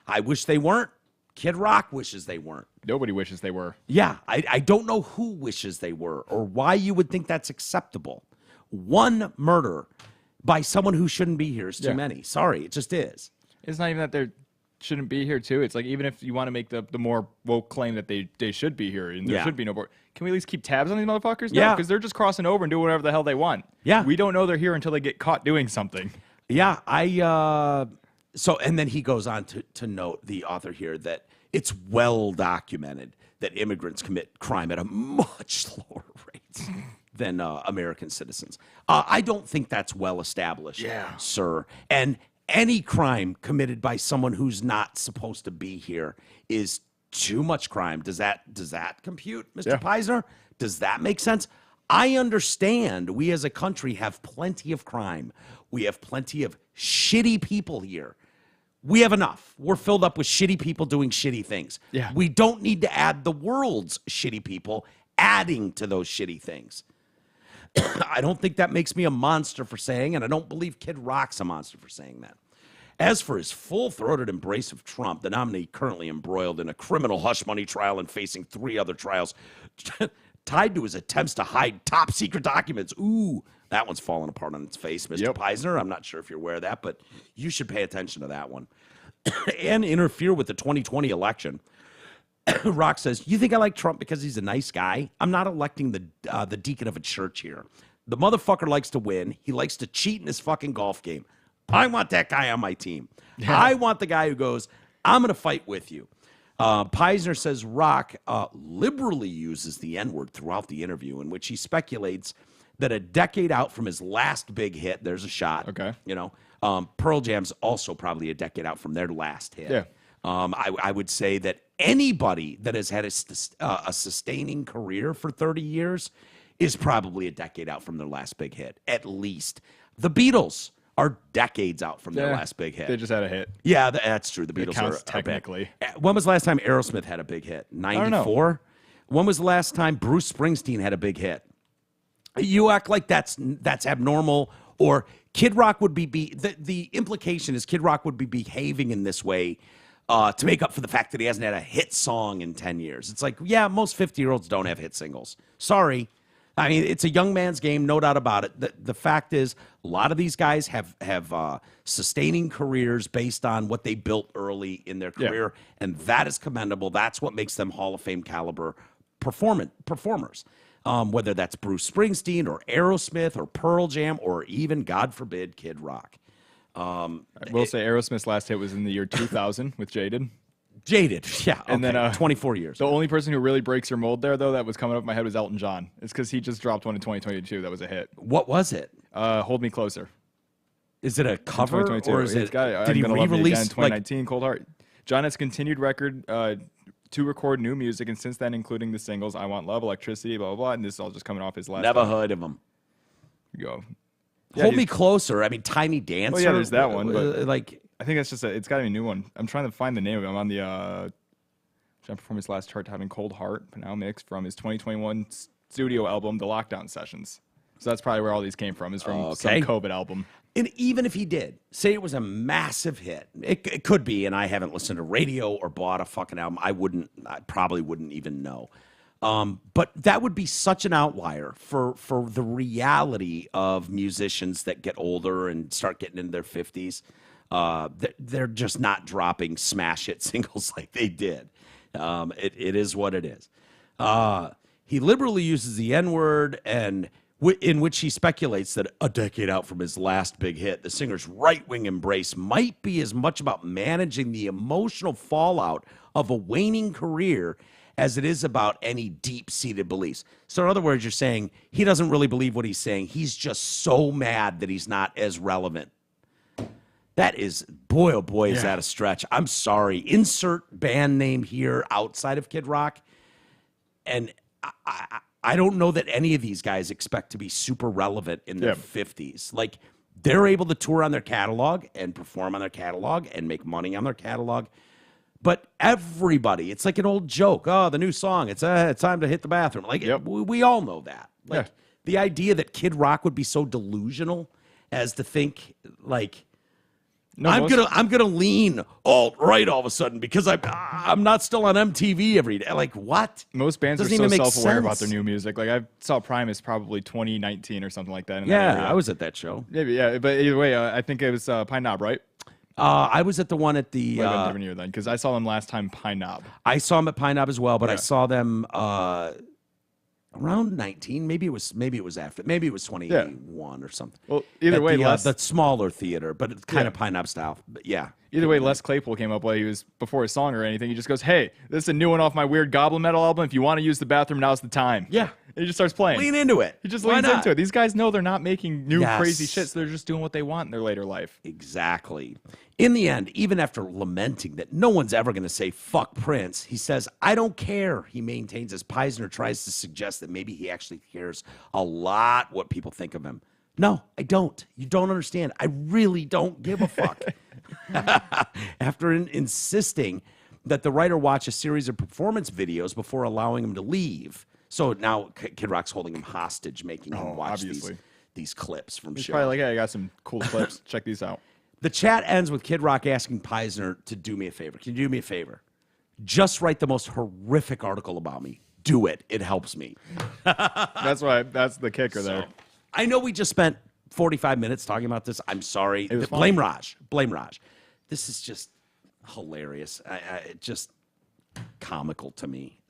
I wish they weren't. Kid Rock wishes they weren't. Nobody wishes they were. Yeah, I don't know who wishes they were or why you would think that's acceptable. One murder by someone who shouldn't be here is too many. Sorry, it just is. It's not even that they shouldn't be here, too. It's like, even if you want to make the more woke claim that they should be here and there should be no border, can we at least keep tabs on these motherfuckers? No, because they're just crossing over and doing whatever the hell they want. Yeah. We don't know they're here until they get caught doing something. Yeah, So, and then he goes on to note, the author here, that it's well documented that immigrants commit crime at a much lower rate than American citizens. I don't think that's well established, sir. And any crime committed by someone who's not supposed to be here is too much crime. Does that compute, Mr. Peisner? Does that make sense? I understand we as a country have plenty of crime. We have plenty of shitty people here. We have enough. We're filled up with shitty people doing shitty things. Yeah. We don't need to add the world's shitty people adding to those shitty things. I don't think that makes me a monster for saying, and I don't believe Kid Rock's a monster for saying that. As for his full-throated embrace of Trump, the nominee currently embroiled in a criminal hush money trial and facing 3 other trials tied to his attempts to hide top-secret documents. Ooh, that one's falling apart on its face, Mr. Peisner. I'm not sure if you're aware of that, but you should pay attention to that one. And interfere with the 2020 election. Rock says, you think I like Trump because he's a nice guy? I'm not electing the deacon of a church here. The motherfucker likes to win. He likes to cheat in his fucking golf game. I want that guy on my team. I want the guy who goes, I'm going to fight with you. Peisner says Rock liberally uses the N-word throughout the interview, in which he speculates that a decade out from his last big hit, there's a shot. Okay. Pearl Jam's also probably a decade out from their last hit. Yeah. I would say that anybody that has had a sustaining career for 30 years is probably a decade out from their last big hit, at least. The Beatles are decades out from their last big hit. They just had a hit. Yeah, that's true. The Beatles counts are technically. When was the last time Aerosmith had a big hit? 94? When was the last time Bruce Springsteen had a big hit? You act like that's abnormal, or Kid Rock would be the implication is Kid Rock would be behaving in this way to make up for the fact that he hasn't had a hit song in 10 years. It's like, yeah, most 50-year-olds don't have hit singles. Sorry. I mean, it's a young man's game, no doubt about it. The fact is, a lot of these guys have sustaining careers based on what they built early in their career, and that is commendable. That's what makes them Hall of Fame caliber performers. Whether that's Bruce Springsteen or Aerosmith or Pearl Jam or even, God forbid, Kid Rock. I will say Aerosmith's last hit was in the year 2000 with Jaded. Jaded, yeah. And then 24 years. The only person who really breaks your mold there, though, that was coming up in my head was Elton John. It's because he just dropped one in 2022 that was a hit. What was it? Hold Me Closer. Is it a cover or is it? Did he re-release 2019 Cold Heart? John has continued record to record new music, and since then, including the singles "I Want Love," "Electricity," blah blah blah, and this is all just coming off his last. Never heard of him. Here you go. Hold Me Closer. I mean, Tiny Dancer. Oh yeah, there's that one. But like, I think it's just it's got to be a new one. I'm trying to find the name of it. I'm on the John performed his last chart having Cold Heart, but now mixed from his 2021 studio album, The Lockdown Sessions. So that's probably where all these came from. Is from some COVID album. And even if he did, say it was a massive hit, it could be, and I haven't listened to radio or bought a fucking album, I probably wouldn't even know. But that would be such an outlier for the reality of musicians that get older and start getting into their 50s. They're just not dropping smash hit singles like they did. It is what it is. He liberally uses the N-word, and in which he speculates that a decade out from his last big hit, the singer's right-wing embrace might be as much about managing the emotional fallout of a waning career as it is about any deep-seated beliefs. So in other words, you're saying he doesn't really believe what he's saying. He's just so mad that he's not as relevant. That is, boy, oh boy, is that a stretch. I'm sorry. Insert band name here outside of Kid Rock. And I don't know that any of these guys expect to be super relevant in their 50s. Like, they're able to tour on their catalog and perform on their catalog and make money on their catalog. But everybody, it's like an old joke. Oh, the new song, it's time to hit the bathroom. Like, we all know that. Like, the idea that Kid Rock would be so delusional as to think, like, I'm gonna lean alt-right all of a sudden because I'm not still on MTV every day. Like, what? Most bands are so self-aware about their new music. Like, I saw Primus probably 2019 or something like that. I was at that show. Maybe, but either way, I think it was Pine Knob, right? I was at the one at the different year then, because I saw them last time Pine Knob. I saw them at Pine Knob as well, but I saw them around 19. Maybe it was after. Maybe it was 21 or something. Well, either way, the smaller theater, but it's kind of Pine Knob style. But yeah. Either way, Les Claypool came up while he was before his song or anything. He just goes, "Hey, this is a new one off my weird Goblin Metal album. If you want to use the bathroom, now's the time." Yeah. And he just starts playing. Lean into it. He just leans into it. These guys know they're not making new crazy shit, so they're just doing what they want in their later life. Exactly. In the end, even after lamenting that no one's ever going to say fuck Prince, he says, "I don't care." He maintains as Peisner tries to suggest that maybe he actually cares a lot what people think of him. No, I don't. You don't understand. I really don't give a fuck. After insisting that the writer watch a series of performance videos before allowing him to leave. So now Kid Rock's holding him hostage, making him watch these clips from shows. He's probably like, "Hey, I got some cool clips. Check these out." The chat ends with Kid Rock asking Peisner to do me a favor. Can you do me a favor? Just write the most horrific article about me. Do it. It helps me. That's the kicker there. I know we just spent 45 minutes talking about this. I'm sorry. Blame Raj. Blame Raj. This is just hilarious. Just comical to me.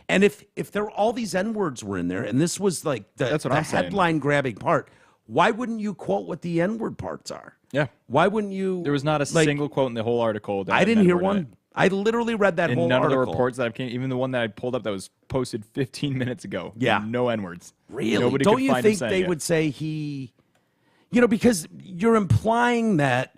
And if there were all these N-words were in there, and this was like the headline grabbing part, why wouldn't you quote what the N-word parts are? Yeah. Why wouldn't you? There was not a single quote in the whole article. I didn't hear one. I literally read that whole article. None of the reports that I've came, even the one that I pulled up that was posted 15 minutes ago. Yeah. No N-words. Really? Nobody Don't you think they would say he, because you're implying that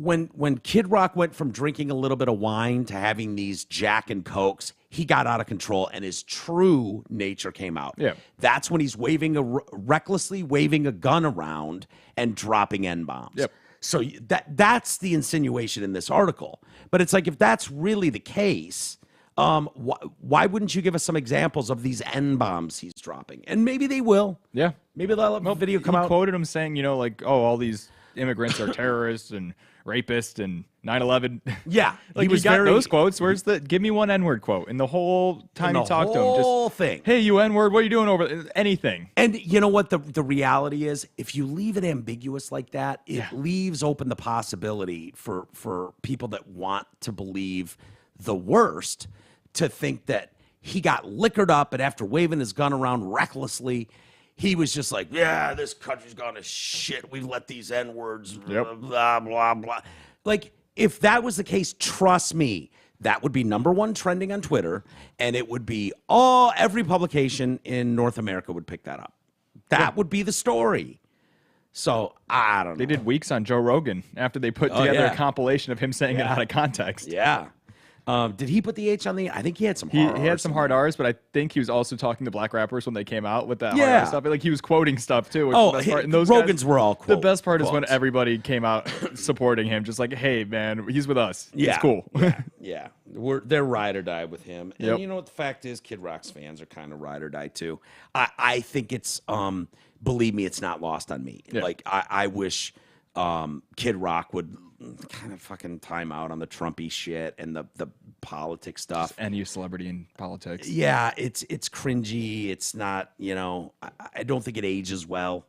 when Kid Rock went from drinking a little bit of wine to having these Jack and Cokes, he got out of control and his true nature came out. Yeah. That's when he's recklessly waving a gun around and dropping N-bombs. Yep. So that's the insinuation in this article. But it's like, if that's really the case, why wouldn't you give us some examples of these N-bombs he's dropping? And maybe they will. Yeah. Maybe they'll have a video come out. He quoted him saying, like, oh, all these immigrants are terrorists and rapists and 9/11. Yeah. Like, he got those quotes. Where's the give me one N-word quote? And the whole time he talked to him, just whole thing. Hey, you N-word, what are you doing over there? Anything. And you know what the reality is? If you leave it ambiguous like that, it leaves open the possibility for people that want to believe the worst to think that he got liquored up and after waving his gun around recklessly, he was just like, yeah, this country's gone to shit. We let these N-words, blah, blah, blah. Like, if that was the case, trust me, that would be #1 trending on Twitter, and it would be every publication in North America would pick that up. That would be the story. So, I don't know. They did weeks on Joe Rogan after they put together a compilation of him saying it out of context. Yeah. Did he put the H on the? I think he had some hard He had some hard R's, but I think he was also talking to black rappers when they came out with that hard R stuff. Like, he was quoting stuff too. Which is the best part. And those Rogan's guys, were all the best part quotes. is when everybody came out supporting him, just like, hey man, he's with us. Yeah. It's cool. Yeah. They're ride or die with him. And Yep. you know what the fact is? Kid Rock's fans are kind of ride or die too. I think it's believe me, it's not lost on me. Yeah. Like I wish Kid Rock would kind of fucking time out on the Trumpy shit and the politics stuff. Any celebrity in politics. Yeah, it's cringy. It's not, I don't think it ages well.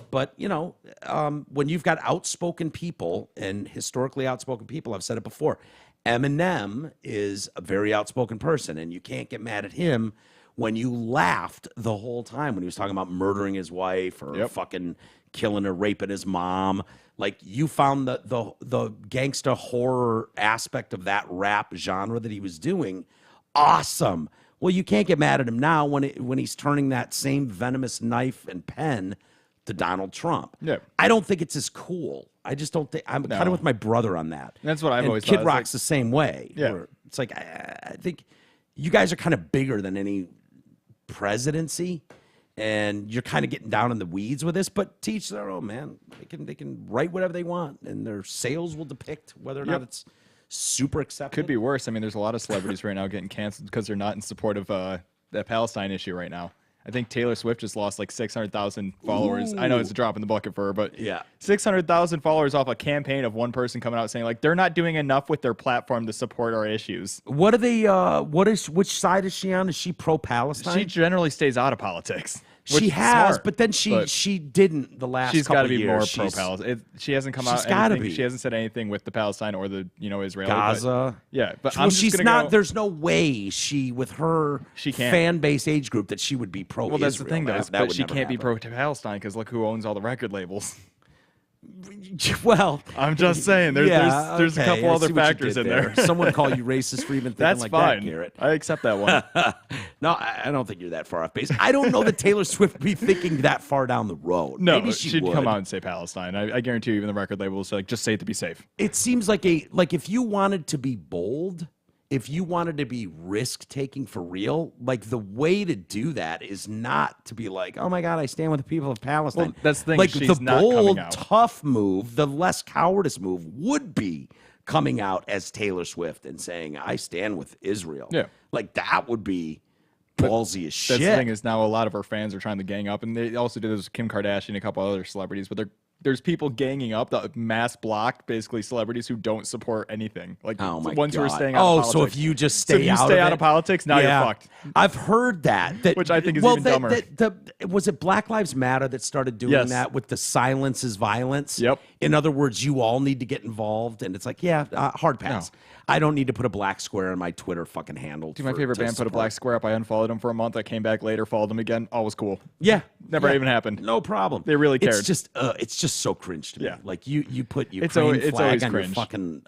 But, when you've got outspoken people and historically outspoken people, I've said it before, Eminem is a very outspoken person, and you can't get mad at him when you laughed the whole time when he was talking about murdering his wife or fucking killing or raping his mom. Like, you found the gangsta horror aspect of that rap genre that he was doing awesome. Well, you can't get mad at him now when he's turning that same venomous knife and pen to Donald Trump. Yeah. I don't think it's as cool. I just don't think. I'm kind of with my brother on that. That's what I've always Kid thought. Rock's the same way. Yeah. Where it's like, I think you guys are kind of bigger than any presidency. And you're kind of getting down in the weeds with this, but teach their own, man. They can write whatever they want, and their sales will depict whether or not it's super accepted. Could be worse. I mean, there's a lot of celebrities right now getting canceled because they're not in support of the Palestine issue right now. I think Taylor Swift just lost like 600,000 followers. I know it's a drop in the bucket for her, but 600,000 followers off a campaign of one person coming out saying like they're not doing enough with their platform to support our issues. What are they? Which side is she on? Is she pro-Palestine? She generally stays out of politics. She has, smart, but then she didn't the last. She's got to be more pro-Palestine. She hasn't come out. She hasn't said anything with the Palestine or the Israeli Gaza. But well, she's not. There's no way she with her fan base age group that she would be pro. Well, that's the thing, though. But she can't be pro-Palestine because look who owns all the record labels. Well, I'm just saying. There's a couple other factors in there. Someone call you racist for even thinking that's like fine. that, Garrett. I accept that one. No, I don't think you're that far off base. I don't know that Taylor Swift would be thinking that far down the road. No, maybe she'd would. come out and say Palestine. I guarantee you, even the record label will say, like, just say it to be safe. It seems like if you wanted to be bold, if you wanted to be risk-taking for real, like the way to do that is not to be like, oh my God, I stand with the people of Palestine. Well, that's the thing. Like she's the not bold, coming out. tough move, the less cowardice move would be coming out as Taylor Swift and saying, I stand with Israel. Yeah. Like that would be ballsy as shit. That's the thing is now a lot of our fans are trying to gang up, and they also did this with Kim Kardashian and a couple other celebrities, but there's people ganging up, the mass block, basically celebrities who don't support anything. Like ones who are staying out of politics. So if you just stay out of politics, now you're fucked. I've heard that. Which I think is even dumber. Was it Black Lives Matter that started doing that with the silence is violence? Yep. In other words, you all need to get involved. And it's like, hard pass. No. I don't need to put a black square on my Twitter fucking handle. Dude, my favorite band put a black square up. I unfollowed them for a month. I came back later, followed them again. All was cool. Yeah. Never even happened. No problem. They really cared. It's just so cringe to me. Yeah. Like you put Ukraine flag on cringe. your fucking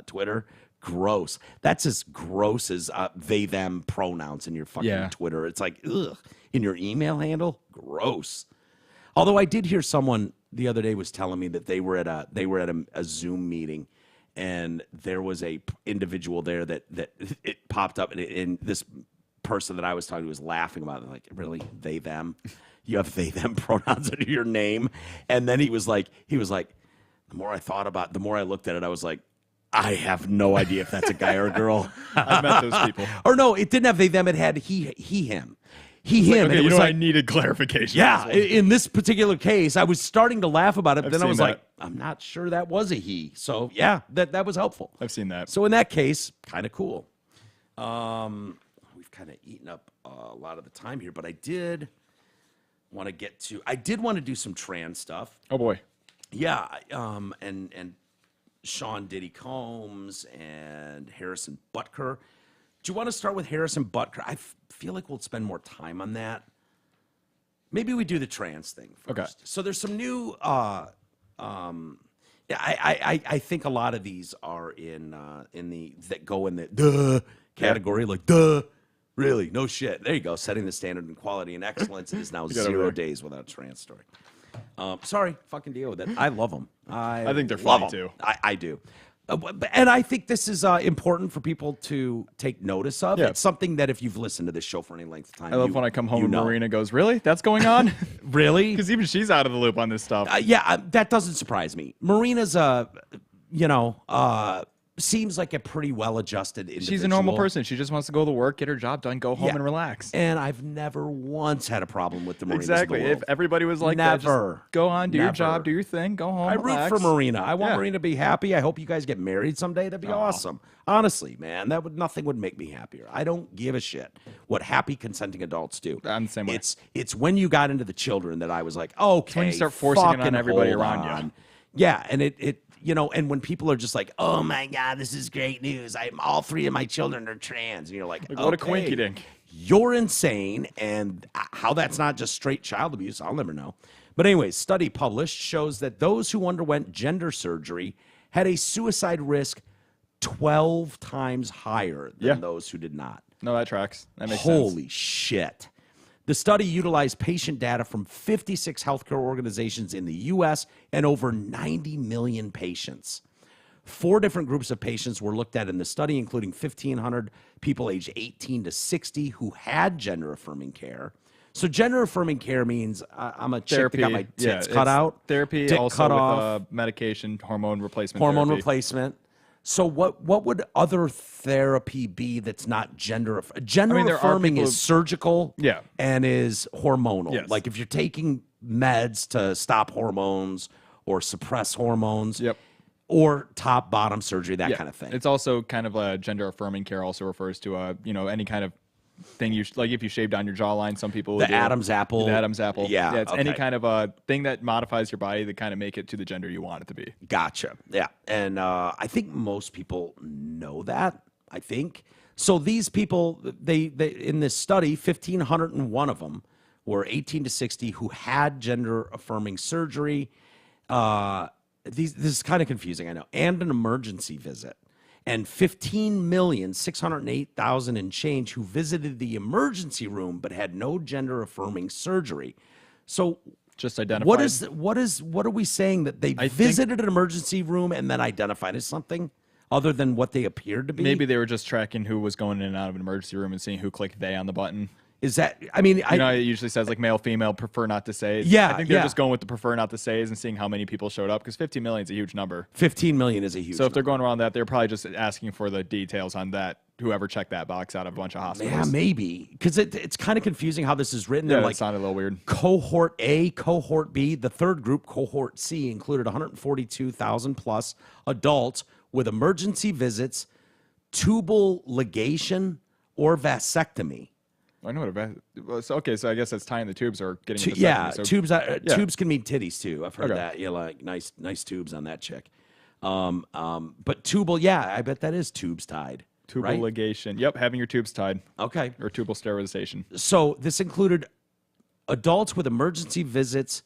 Twitter. Gross. That's as gross as they them pronouns in your fucking Twitter. It's like ugh. In your email handle, gross. Although I did hear someone the other day was telling me that they were at a Zoom meeting and there was a individual there that it popped up, and this person that I was talking to was laughing about it, like, really, they, them? You have they, them pronouns under your name? And then he was like, the more I thought about it, the more I looked at it, I was like, I have no idea if that's a guy or a girl. I've met those people. Or no, it didn't have they, them, it had he, him. He, him. Okay, and it was I needed clarification. Yeah, in this particular case, I was starting to laugh about it, but then I was that. like, I'm not sure that was a he. So, yeah, that was helpful. I've seen that. So, in that case, kind of cool. We've kind of eaten up a lot of the time here, but I did want to do some trans stuff. Oh, boy. Yeah, and Sean Diddy Combs and Harrison Butker. Do you want to start with Harrison Butker? I feel like we'll spend more time on that. Maybe we do the trans thing first. Okay. So there's some new. I think a lot of these are in the that go in the duh category, like duh. Really, no shit. There you go. Setting the standard in quality and excellence is now 0 days without a trans story. Sorry, fucking deal with it. I love them. I think they're love funny 'em. too. I do. And I think this is important for people to take notice of. Yeah. It's something that if you've listened to this show for any length of time, I love when I come home and know. Marina goes, "Really? That's going on?" Really? Because even she's out of the loop on this stuff. That doesn't surprise me. Marina's seems like a pretty well-adjusted individual. She's a normal person. She just wants to go to work, get her job done, go home, Yeah. and relax. And I've never once had a problem with the Marinas Exactly. of the world. If everybody was like that, Never. just go on, do your Never. job, do your thing, go home. I root relax. for Marina. I want Yeah. Marina to be happy. I hope you guys get married someday. That'd be awesome. Honestly, man, nothing would make me happier. I don't give a shit what happy consenting adults do. I'm the same way. It's when you got into the children that I was like, okay, when you start forcing it on fucking everybody hold around you. on. Yeah, and it and when people are just like, oh my God, this is great news. All 3 of my children are trans. And you're like what a okay, quinky dink. You're insane. And how that's not just straight child abuse, I'll never know. But anyways, study published shows that those who underwent gender surgery had a suicide risk 12 times higher than those who did not. No, that tracks. That makes sense. Holy shit. The study utilized patient data from 56 healthcare organizations in the U.S. and over 90 million patients. 4 different groups of patients were looked at in the study, including 1,500 people aged 18 to 60 who had gender-affirming care. So gender-affirming care means I'm a chick that got my tits cut out. Therapy, dick also cut with off, medication, hormone replacement hormone therapy. replacement. So what would other therapy be that's not gender affirming people is surgical Yeah. and is hormonal. Yes. Like if you're taking meds to stop hormones or suppress hormones Yep. or top bottom surgery, that kind of thing. It's also kind of a gender affirming care. Also refers to any kind of thing like if you shave down your jawline, some people The will do Adam's apple. The Adam's apple. Yeah, it's any okay. kind of a thing that modifies your body to kind of make it to the gender you want it to be. Gotcha. Yeah. And I think most people know that, I think. So these people, they in this study, 1,501 of them were 18 to 60 who had gender-affirming surgery. This is kind of confusing, I know, and an emergency visit. And 15,608,000 and change who visited the emergency room but had no gender-affirming surgery. So Just identified. what are we saying that they visited an emergency room and then identified as something other than what they appeared to be? Maybe they were just tracking who was going in and out of an emergency room and seeing who clicked they on the button. Is that? I mean, You know, it usually says like male, female, prefer not to say. Yeah, I think they're yeah. just going with the prefer not to says and seeing how many people showed up because 15 million is a huge number. 15 million is a huge. So if they're number. going around that, they're probably just asking for the details on that. Whoever checked that box out of a bunch of hospitals. Yeah, maybe because it's kind of confusing how this is written. Yeah, They're that like sounded a little weird. Cohort A, Cohort B. The third group, Cohort C, included 142,000 plus adults with emergency visits, tubal ligation, or vasectomy. I know what okay, so I guess that's tying the tubes or getting into Yeah, so, tubes. yeah. Tubes can mean titties too. I've heard Okay. that. Yeah, like nice tubes on that chick. But tubal, yeah, I bet that is tubes tied. Tubal right? ligation. Yep, having your tubes tied Okay. or tubal sterilization. So this included adults with emergency visits,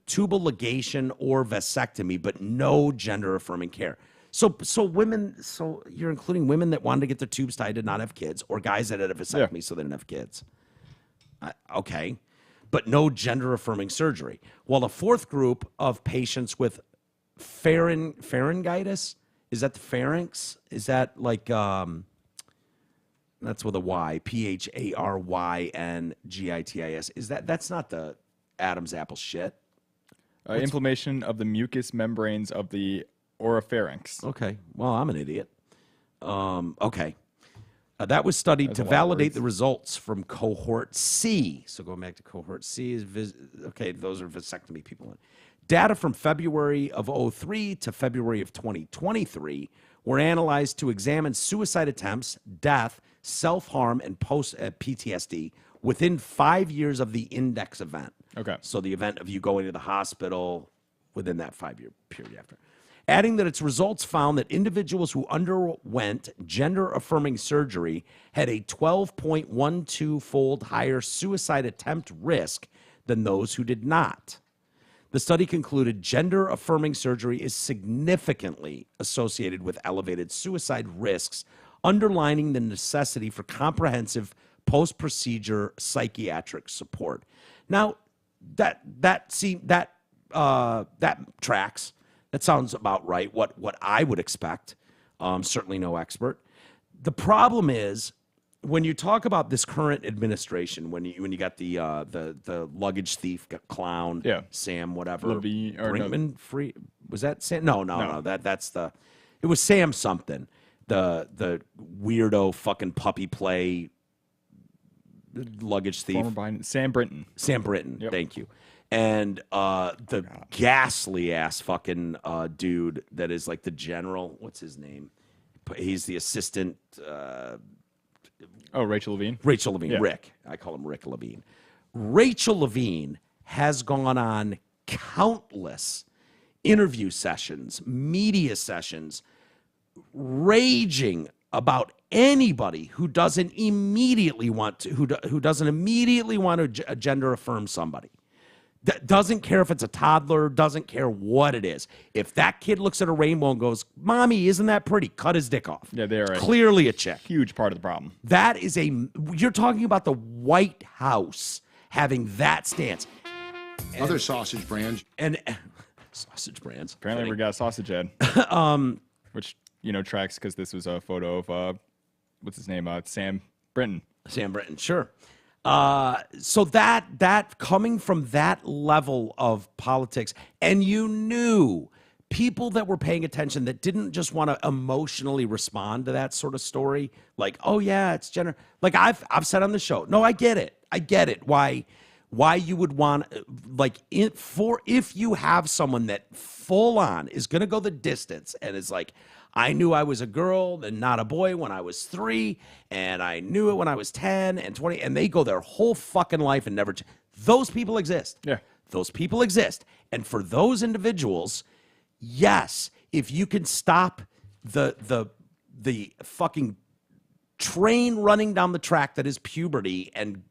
tubal ligation, or vasectomy, but no gender-affirming care. So women. So you're including women that wanted to get their tubes tied, did not have kids, or guys that had a vasectomy, so they didn't have kids. Okay, but no gender-affirming surgery. While a fourth group of patients with pharyngitis Is that the pharynx? Is that like that's with a Y, PHARYNGITIS? That's not the Adam's apple shit? Inflammation of the mucous membranes of the oropharynx. Okay. Well, I'm an idiot. Okay. That was studied to validate the results from cohort C. So going back to cohort C is okay. Those are vasectomy people. Data from February of 2003 to February of 2023 were analyzed to examine suicide attempts, death, self-harm, and post PTSD within 5 years of the index event. Okay. So the event of you going to the hospital within that 5-year period after. Adding that its results found that individuals who underwent gender-affirming surgery had a 12.12-fold higher suicide attempt risk than those who did not. The study concluded gender-affirming surgery is significantly associated with elevated suicide risks, underlining the necessity for comprehensive post-procedure psychiatric support. Now, that tracks. That sounds about right. What I would expect. Certainly no expert. The problem is when you talk about this current administration, when you got the luggage thief clown, Sam whatever, Levine, or Brinkman, Free, was that Sam? No. It was Sam something. The weirdo fucking puppy play luggage thief. Sam Brinton. Sam Brinton. Yep. Thank you. And the ghastly ass fucking dude that is like the general. What's his name? He's the assistant. Rachel Levine. Rachel Levine. Yeah. Rick. I call him Rick Levine. Rachel Levine has gone on countless interview sessions, media sessions, raging about anybody who doesn't immediately want to gender affirm somebody. Doesn't care if it's a toddler, doesn't care what it is. If that kid looks at a rainbow and goes, "Mommy, isn't that pretty?" Cut his dick off. Yeah, they are clearly a chick. Huge part of the problem. That is you're talking about the White House having that stance. Other sausage brands. And sausage brands. Apparently we got a sausage ad. Which, tracks because this was a photo of, what's his name? Sam Brinton. Sam Brinton, sure. So that coming from that level of politics, and you knew people that were paying attention that didn't just want to emotionally respond to that sort of story, like, oh yeah, it's gender. Like I've said on the show, no, I get it. Why you would want, if you have someone that full on is going to go the distance and is like, I knew I was a girl and not a boy when I was 3, and I knew it when I was 10 and 20, and they go their whole fucking life and never. Those people exist. Yeah. Those people exist. And for those individuals, yes, if you can stop the fucking train running down the track that is puberty and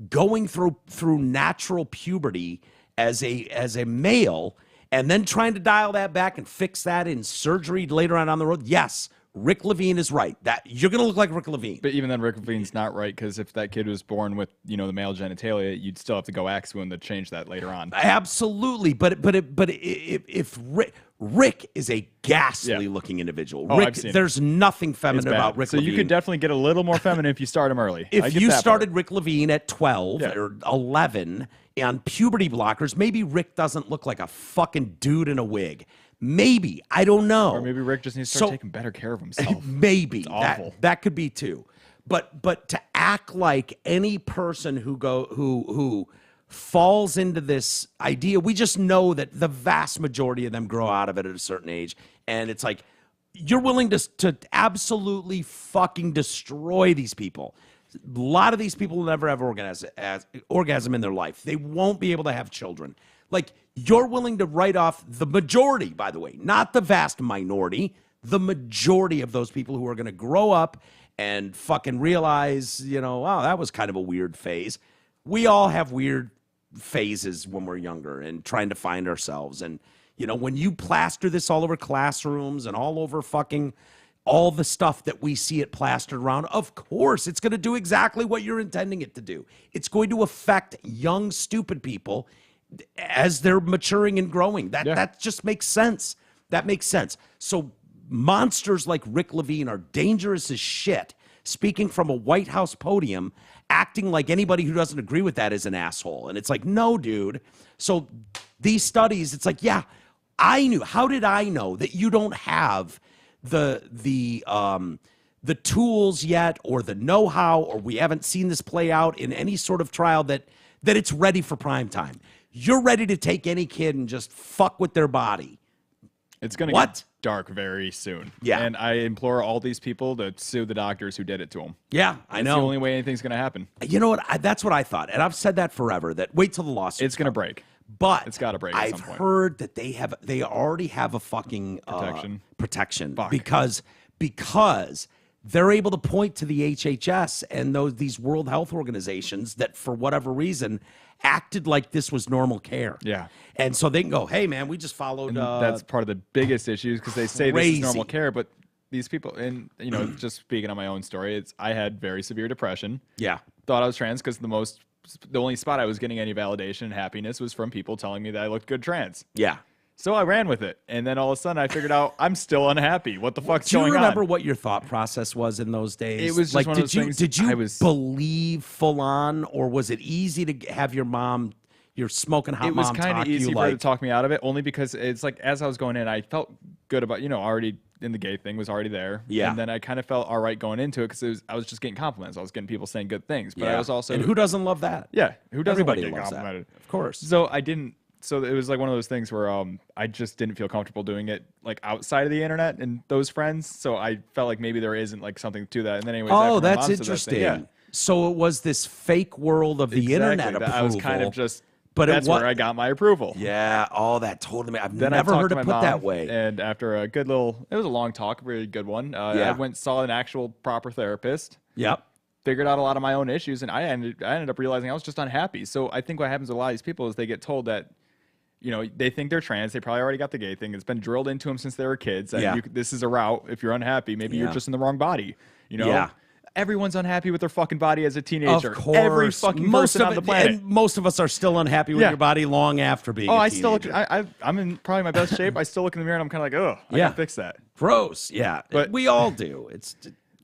going through natural puberty as a male, and then trying to dial that back and fix that in surgery later on down the road. Yes, Rick Levine is right. That you're going to look like Rick Levine. But even then, Rick Levine's not right, because if that kid was born with, the male genitalia, you'd still have to go ask him to change that later on. Absolutely. But if Rick is a ghastly looking individual. Oh, Rick, I've seen there's nothing feminine about Rick Levine. So you could definitely get a little more feminine if you start him early. If you started Rick Levine at 12 or 11 on puberty blockers, maybe Rick doesn't look like a fucking dude in a wig. Maybe. I don't know. Or maybe Rick just needs to start taking better care of himself. Maybe. It's awful. That could be too. But to act like any person who falls into this idea, we just know that the vast majority of them grow out of it at a certain age. And it's like, you're willing to absolutely fucking destroy these people. A lot of these people will never have orgasm in their life. They won't be able to have children. Like, you're willing to write off the majority, by the way, not the vast minority, the majority of those people who are going to grow up and fucking realize, wow, that was kind of a weird phase. We all have weird phases when we're younger and trying to find ourselves. And, when you plaster this all over classrooms and all over fucking all the stuff that we see it plastered around, of course, it's going to do exactly what you're intending it to do. It's going to affect young, stupid people as they're maturing and growing. That just makes sense. That makes sense. So monsters like Rick Levine are dangerous as shit, speaking from a White House podium, acting like anybody who doesn't agree with that is an asshole. And it's like, no, dude. So these studies, it's like, yeah, I knew. How did I know that you don't have the tools yet, or the know-how, or we haven't seen this play out in any sort of trial that it's ready for prime time? You're ready to take any kid and just fuck with their body. It's going to get dark very soon. Yeah. And I implore all these people to sue the doctors who did it to them. Yeah, I know. It's the only way anything's going to happen. You know what? That's what I thought. And I've said that forever, that wait till the lawsuit. It's going to break. But it's got to break at some point. I've heard that they already have a fucking protection because they're able to point to the HHS and these World Health Organizations that, for whatever reason, acted like this was normal care. Yeah. And so they can go, hey, man, we just followed. And that's part of the biggest issues, because they say this is normal care, but these people, and just speaking on my own story, I had very severe depression. Yeah. Thought I was trans because the only spot I was getting any validation and happiness was from people telling me that I looked good trans. Yeah. So I ran with it, and then all of a sudden I figured out I'm still unhappy. What the fuck's going on? Do you remember what your thought process was in those days? It was just one of those things. Did you believe full on, or was it easy to have your smoking hot mom? It was kind of easy for her to talk me out of it, only because it's like, as I was going in, I felt good about, already in the gay thing was already there. Yeah. And then I kind of felt all right going into it, because I was just getting compliments. I was getting people saying good things, but I was also. And who doesn't love that? Yeah. Who doesn't Everybody like getting loves complimented? That. Of course. So it was like one of those things where I just didn't feel comfortable doing it like outside of the internet and those friends. So I felt like maybe there isn't like something to that. And then anyways, that's interesting. So it was this fake world of the internet approval. I was kind of just, but that's where I got my approval. Yeah. Oh, that totally. I've never heard it put that way. And after a good little, it was a long talk, a really good one. I saw an actual proper therapist. Yep. Figured out a lot of my own issues, and I ended up realizing I was just unhappy. So I think what happens with a lot of these people is they get told that, they think they're trans. They probably already got the gay thing. It's been drilled into them since they were kids. That this is a route. If you're unhappy, maybe you're just in the wrong body. Yeah. Everyone's unhappy with their fucking body as a teenager. Of course. Every fucking person on the planet. And most of us are still unhappy with your body long after being a teenager. I'm in probably my best shape. I still look in the mirror and I'm kind of like, oh, I gotta fix that. Gross. Yeah. But we all do.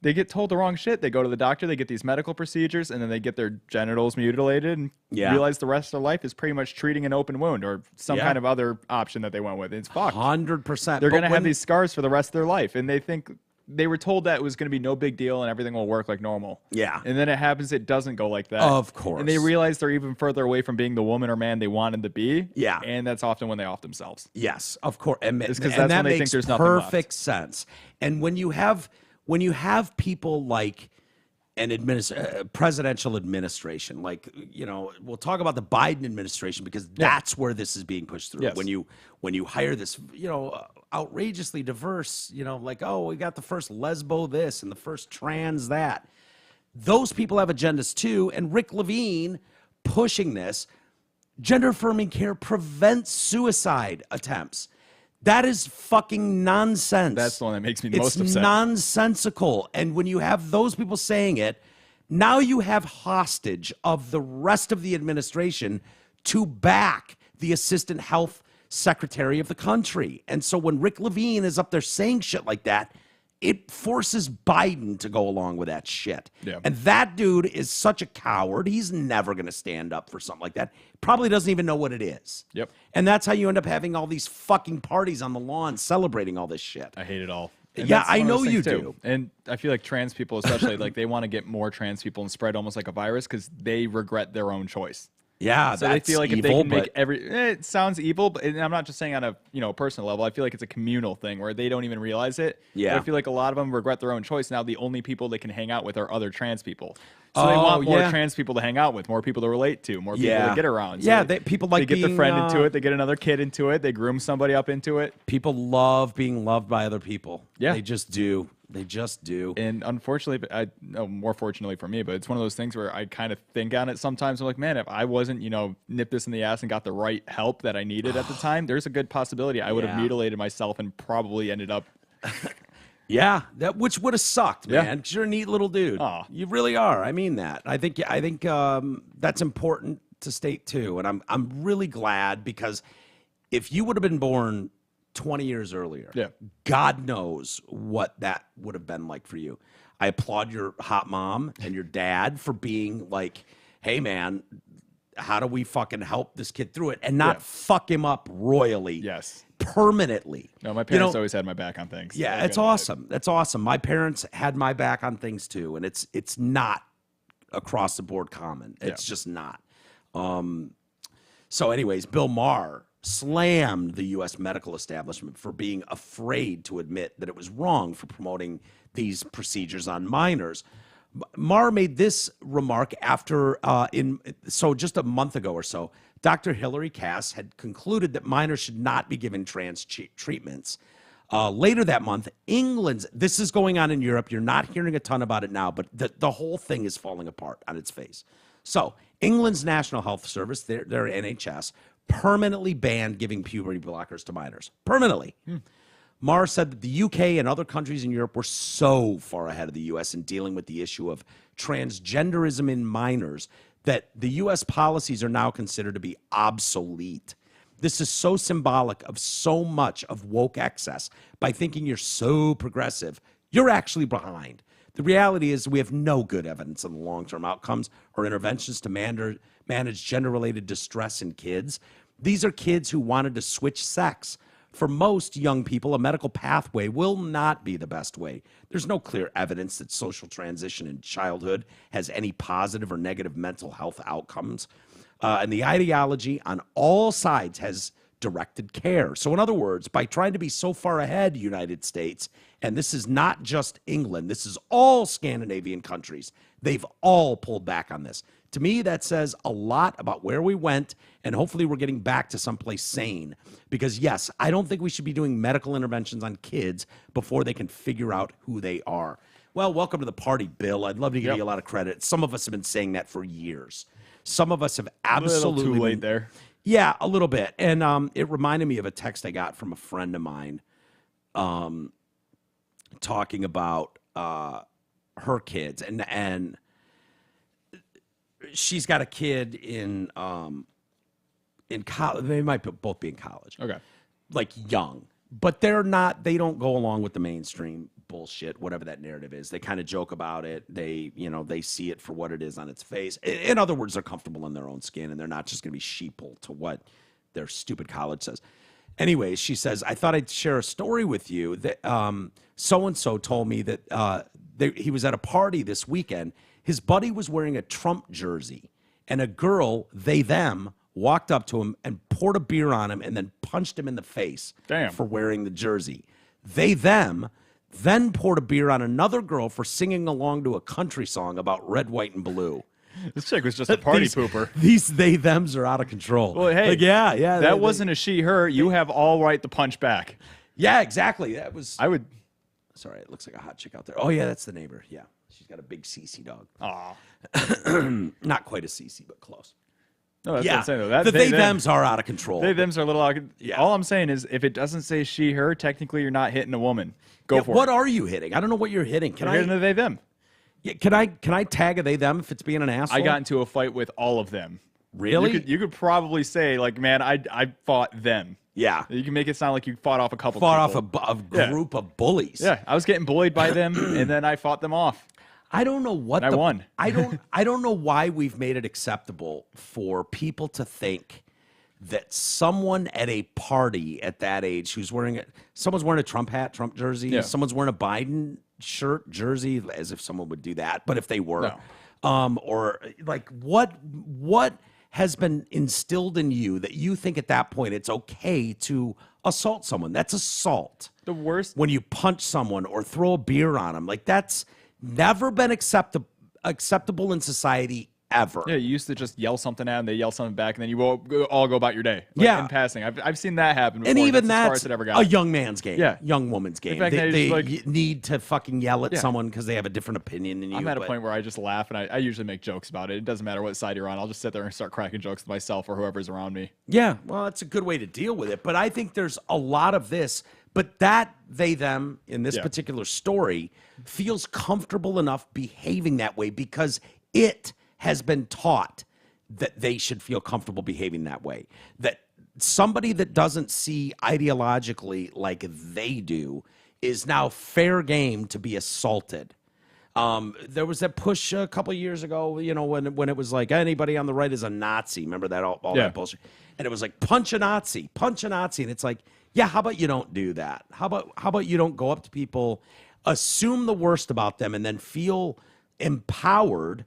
They get told the wrong shit. They go to the doctor, they get these medical procedures, and then they get their genitals mutilated and realize the rest of their life is pretty much treating an open wound or some kind of other option that they went with. It's fucked. 100%. They're going to have these scars for the rest of their life, and they think they were told that it was going to be no big deal and everything will work like normal. Yeah. And then it happens, it doesn't go like that. Of course. And they realize they're even further away from being the woman or man they wanted to be. Yeah. And that's often when they off themselves. Yes, of course. And that's that when they makes think there's nothing left. Perfect sense. And when you have people like an presidential administration, like, we'll talk about the Biden administration because that's where this is being pushed through. Yes. When you hire this, outrageously diverse, like, oh, we got the first lesbo this and the first trans that. Those people have agendas too. And Rick Levine pushing this, gender affirming care prevents suicide attempts. That is fucking nonsense. That's the one that makes me the most upset. It's nonsensical. And when you have those people saying it, now you have hostage of the rest of the administration to back the assistant health secretary of the country. And so when Rick Levine is up there saying shit like that, it forces Biden to go along with that shit. Yeah. And that dude is such a coward. He's never going to stand up for something like that. Probably doesn't even know what it is. Yep. And that's how you end up having all these fucking parties on the lawn celebrating all this shit. I hate it all. And yeah, I know you do. And I feel like trans people especially, like they want to get more trans people and spread almost like a virus because they regret their own choice. Yeah, so that's they feel like evil, if they can make it sounds evil, but and I'm not just saying on a personal level. I feel like it's a communal thing where they don't even realize it. Yeah, but I feel like a lot of them regret their own choice. Now the only people they can hang out with are other trans people. So they want more trans people to hang out with, more people to relate to, more people to get around. So people like they get their friend into it, they get another kid into it, they groom somebody up into it. People love being loved by other people. Yeah, they just do. They just do. And unfortunately, more fortunately for me, but it's one of those things where I kind of think on it sometimes. I'm like, man, if I wasn't, nipped this in the ass and got the right help that I needed at the time, there's a good possibility I would have mutilated myself and probably ended up. Yeah, which would have sucked, man. Because you're a neat little dude. Aw. You really are. I mean that. I think that's important to state too. And I'm really glad because if you would have been born 20 years earlier. Yeah. God knows what that would have been like for you. I applaud your hot mom and your dad for being like, hey, man, how do we fucking help this kid through it and not fuck him up royally? Yes. Permanently. No, my parents always had my back on things. Yeah, it's awesome. That's awesome. My parents had my back on things too, and it's not across the board common. It's just not. So anyways, Bill Maher slammed the U.S. medical establishment for being afraid to admit that it was wrong for promoting these procedures on minors. Maher made this remark after, just a month ago or so, Dr. Hilary Cass had concluded that minors should not be given trans treatments. Later that month, this is going on in Europe. You're not hearing a ton about it now, but the whole thing is falling apart on its face. So England's National Health Service, their NHS, permanently banned giving puberty blockers to minors. Permanently. Maher said that the UK and other countries in Europe were so far ahead of the US in dealing with the issue of transgenderism in minors that the US policies are now considered to be obsolete. This is so symbolic of so much of woke excess. By thinking you're so progressive, you're actually behind. The reality is we have no good evidence of the long-term outcomes or interventions to manage gender-related distress in kids. These are kids who wanted to switch sex. For most young people, a medical pathway will not be the best way. There's no clear evidence that social transition in childhood has any positive or negative mental health outcomes. And the ideology on all sides has directed care. So in other words, by trying to be so far ahead, United States, and this is not just England, this is all Scandinavian countries, they've all pulled back on this. To me, that says a lot about where we went, and hopefully we're getting back to someplace sane. Because yes, I don't think we should be doing medical interventions on kids before they can figure out who they are. Well, welcome to the party, Bill. I'd love to give you a lot of credit. Some of us have been saying that for years. Some of us have absolutely a little too late there. Yeah, a little bit. And it reminded me of a text I got from a friend of mine talking about her kids. And she's got a kid in college. They might both be in college. Okay. Like young. But they don't go along with the mainstream bullshit, whatever that narrative is. They kind of joke about it. They see it for what it is on its face. In other words, they're comfortable in their own skin, and they're not just going to be sheeple to what their stupid college says. Anyways, she says, I thought I'd share a story with you that so-and-so told me that he was at a party this weekend. His buddy was wearing a Trump jersey, and a girl, them, walked up to him and poured a beer on him and then punched him in the face for wearing the jersey. Them then poured a beer on another girl for singing along to a country song about red, white, and blue. This chick was just a party pooper. These thems are out of control. Well, hey, that wasn't a she, her. You have all right to punch back. Yeah, exactly. That was. I would. Sorry, it looks like a hot chick out there. Oh yeah, that's the neighbor. Yeah, she's got a big CC dog. Aw. Not quite a CC, but close. No, that's what I'm saying, though. The thems are out of control. Thems are a little out of control. All I'm saying is if it doesn't say she, her, technically you're not hitting a woman. Go for it. What are you hitting? I don't know what you're hitting. You're hitting a they, them. Yeah, can I tag a they, them if it's being an asshole? I got into a fight with all of them. Really? You could probably say, like, man, I fought them. Yeah. You can make it sound like you fought off a couple off a group of bullies. Yeah, I was getting bullied by them, and then I fought them off. I don't know what I won. I don't know why we've made it acceptable for people to think that someone at a party at that age someone's wearing a Trump hat, Trump jersey, someone's wearing a Biden shirt, jersey, as if someone would do that, but if they were, or like what has been instilled in you that you think at that point it's okay to assault someone? That's assault. The worst. When you punch someone or throw a beer on them, like that's never been acceptable in society ever. Yeah, you used to just yell something at them, they yell something back, and then you all go about your day. In passing. I've seen that happen before. And even that's a young man's game. Yeah. Young woman's game. In fact, they need to fucking yell at someone because they have a different opinion than you. I'm at a point where I just laugh, and I usually make jokes about it. It doesn't matter what side you're on. I'll just sit there and start cracking jokes to myself or whoever's around me. Yeah, well, that's a good way to deal with it. But I think there's a lot of this. But that them in this particular story feels comfortable enough behaving that way because it has been taught that they should feel comfortable behaving that way. That somebody that doesn't see ideologically like they do is now fair game to be assaulted. There was that push a couple of years ago, when it was like anybody on the right is a Nazi. Remember that all that bullshit? And it was like punch a Nazi, and it's like, yeah, how about you don't do that? How about you don't go up to people, assume the worst about them, and then feel empowered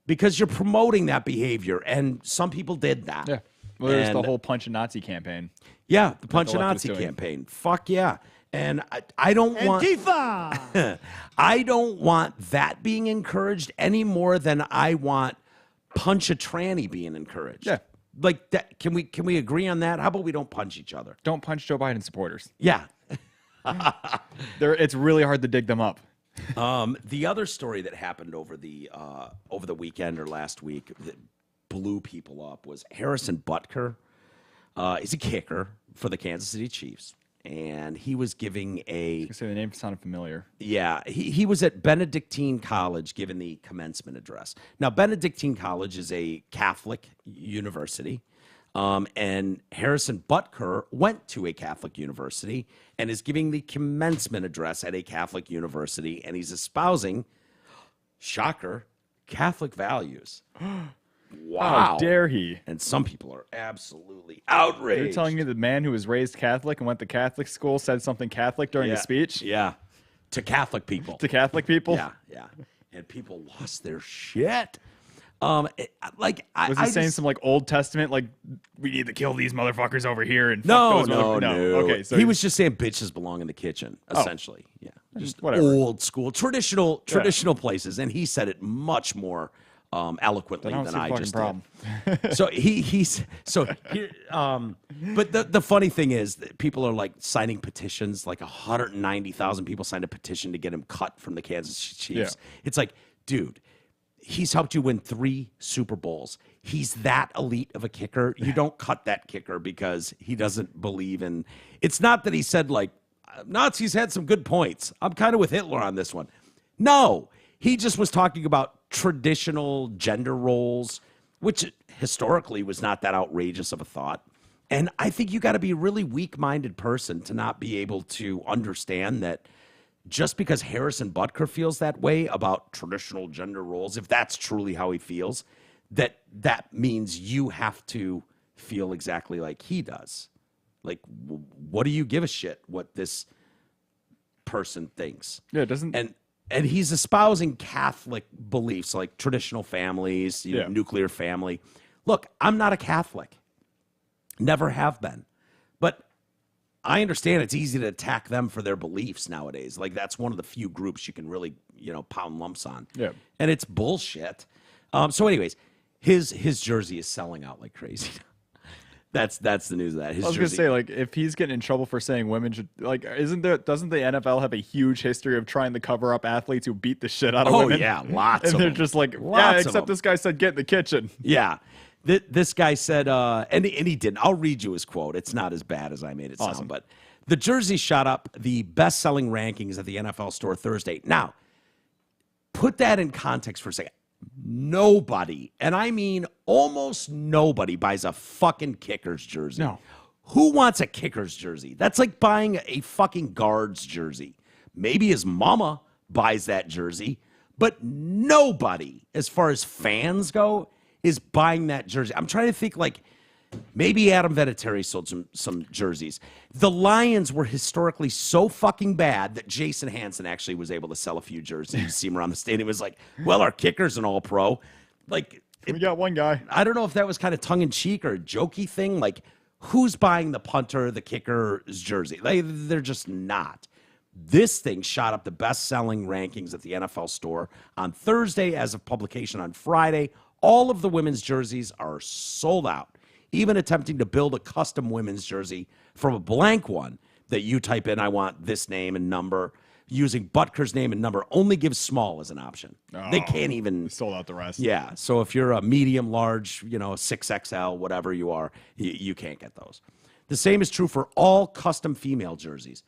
because you're promoting that behavior. And some people did that. Yeah. Well, there's the whole punch a Nazi campaign. Yeah, the punch a Nazi campaign. Fuck yeah. And I don't want Antifa! I don't want that being encouraged any more than I want punch a tranny being encouraged. Yeah. Like that, can we agree on that? How about we don't punch each other? Don't punch Joe Biden supporters. Yeah. It's really hard to dig them up. The other story that happened over the weekend or last week that blew people up was Harrison Butker. He's a kicker for the Kansas City Chiefs. And he was giving I say the name sounded familiar. Yeah, he was at Benedictine College giving the commencement address. Now, Benedictine College is a Catholic university, and Harrison Butker went to a Catholic university and is giving the commencement address at a Catholic university, and he's espousing, shocker, Catholic values. Wow. How dare he? And some people are absolutely outraged. You're telling me the man who was raised Catholic and went to Catholic school said something Catholic during his speech? Yeah. To Catholic people. To Catholic people? Yeah. And people lost their shit. Was he saying some like Old Testament, like we need to kill these motherfuckers over here and fuck those no. Okay, so he was just saying bitches belong in the kitchen, essentially. Yeah. Just whatever. Old school, traditional places. And he said it much more eloquently than I just did. So but the funny thing is that people are like signing petitions, like 190,000 people signed a petition to get him cut from the Kansas Chiefs. Yeah. It's like, dude, he's helped you win 3 Super Bowls. He's that elite of a kicker. You don't cut that kicker because he doesn't believe in. It's not that he said like Nazis had some good points. I'm kind of with Hitler on this one. No, he just was talking about traditional gender roles, which historically was not that outrageous of a thought. And I think you got to be a really weak-minded person to not be able to understand that just because Harrison Butker feels that way about traditional gender roles, if that's truly how he feels, that means you have to feel exactly like he does. Like, what do you give a shit what this person thinks? Yeah, it doesn't. And he's espousing Catholic beliefs like traditional families, nuclear family. Look, I'm not a Catholic. Never have been. But I understand it's easy to attack them for their beliefs nowadays. Like that's one of the few groups you can really, pound lumps on. Yeah. And it's bullshit. So anyways, his jersey is selling out like crazy. That's the news of that. I was gonna say, like, if he's getting in trouble for saying women should, like, doesn't the NFL have a huge history of trying to cover up athletes who beat the shit out of women? Oh yeah, lots. And they're just like, except this guy said get in the kitchen. Yeah, this guy said, and he didn't. I'll read you his quote. It's not as bad as I made it sound, but the jersey shot up the best-selling rankings at the NFL store Thursday. Now, put that in context for a second. Nobody, and I mean almost nobody, buys a fucking Kickers jersey. No. Who wants a Kickers jersey? That's like buying a fucking Guards jersey. Maybe his mama buys that jersey, but nobody, as far as fans go, is buying that jersey. I'm trying to think, like, maybe Adam Vinatieri sold some jerseys. The Lions were historically so fucking bad that Jason Hansen actually was able to sell a few jerseys. You see him around the stadium. It was like, well, our kicker's an all-pro. Like, we got one guy. I don't know if that was kind of tongue-in-cheek or a jokey thing. Like, who's buying the punter, the kicker's jersey? They're just not. This thing shot up the best-selling rankings at the NFL store on Thursday as of publication on Friday. All of the women's jerseys are sold out. Even attempting to build a custom women's jersey from a blank one that you type in, I want this name and number, using Butker's name and number, only gives small as an option. They can't even. Sold out the rest. Yeah. So if you're a medium, large, 6XL, whatever you are, you can't get those. The same is true for all custom female jerseys.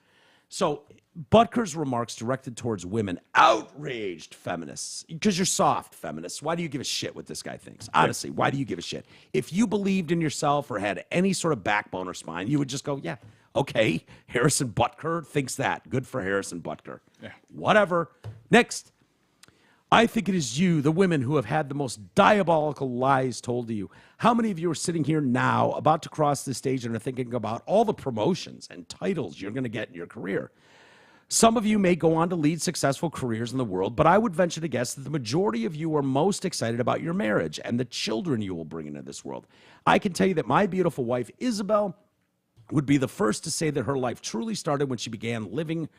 So Butker's remarks directed towards women outraged feminists because you're soft feminists. Why do you give a shit what this guy thinks? Honestly, why do you give a shit? If you believed in yourself or had any sort of backbone or spine, you would just go, yeah, okay, Harrison Butker thinks that. Good for Harrison Butker. Yeah. Whatever. Next. I think it is you, the women, who have had the most diabolical lies told to you. How many of you are sitting here now about to cross this stage and are thinking about all the promotions and titles you're going to get in your career? Some of you may go on to lead successful careers in the world, but I would venture to guess that the majority of you are most excited about your marriage and the children you will bring into this world. I can tell you that my beautiful wife, Isabel, would be the first to say that her life truly started when she began living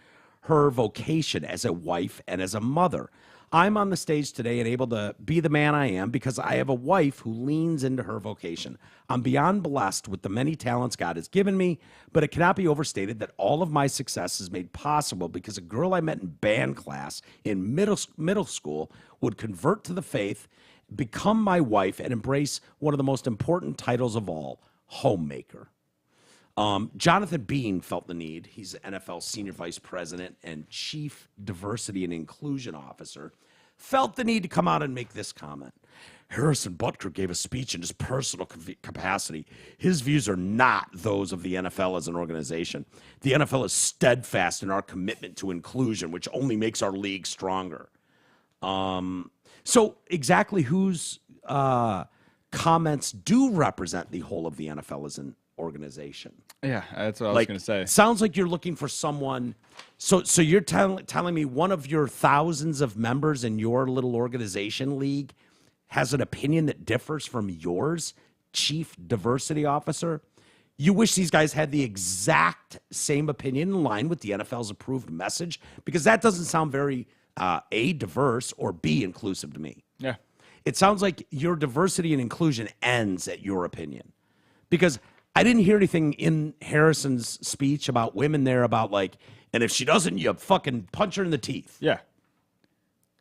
her vocation as a wife and as a mother. I'm on the stage today and able to be the man I am because I have a wife who leans into her vocation. I'm beyond blessed with the many talents God has given me, but it cannot be overstated that all of my success is made possible because a girl I met in band class in middle school would convert to the faith, become my wife, and embrace one of the most important titles of all, homemaker. Jonathan Bean felt the need. He's the NFL Senior Vice President and Chief Diversity and Inclusion Officer. Felt the need to come out and make this comment. Harrison Butker gave a speech in his personal capacity. His views are not those of the NFL as an organization. The NFL is steadfast in our commitment to inclusion, which only makes our league stronger. So exactly whose comments do represent the whole of the NFL as an organization? Yeah, that's what I was going to say. Sounds like you're looking for someone. So you're telling me one of your thousands of members in your little organization league has an opinion that differs from yours, chief diversity officer? You wish these guys had the exact same opinion in line with the NFL's approved message? Because that doesn't sound very, A, diverse, or B, inclusive to me. Yeah. It sounds like your diversity and inclusion ends at your opinion. Because I didn't hear anything in Harrison's speech about women there about like, and if she doesn't, you fucking punch her in the teeth. Yeah.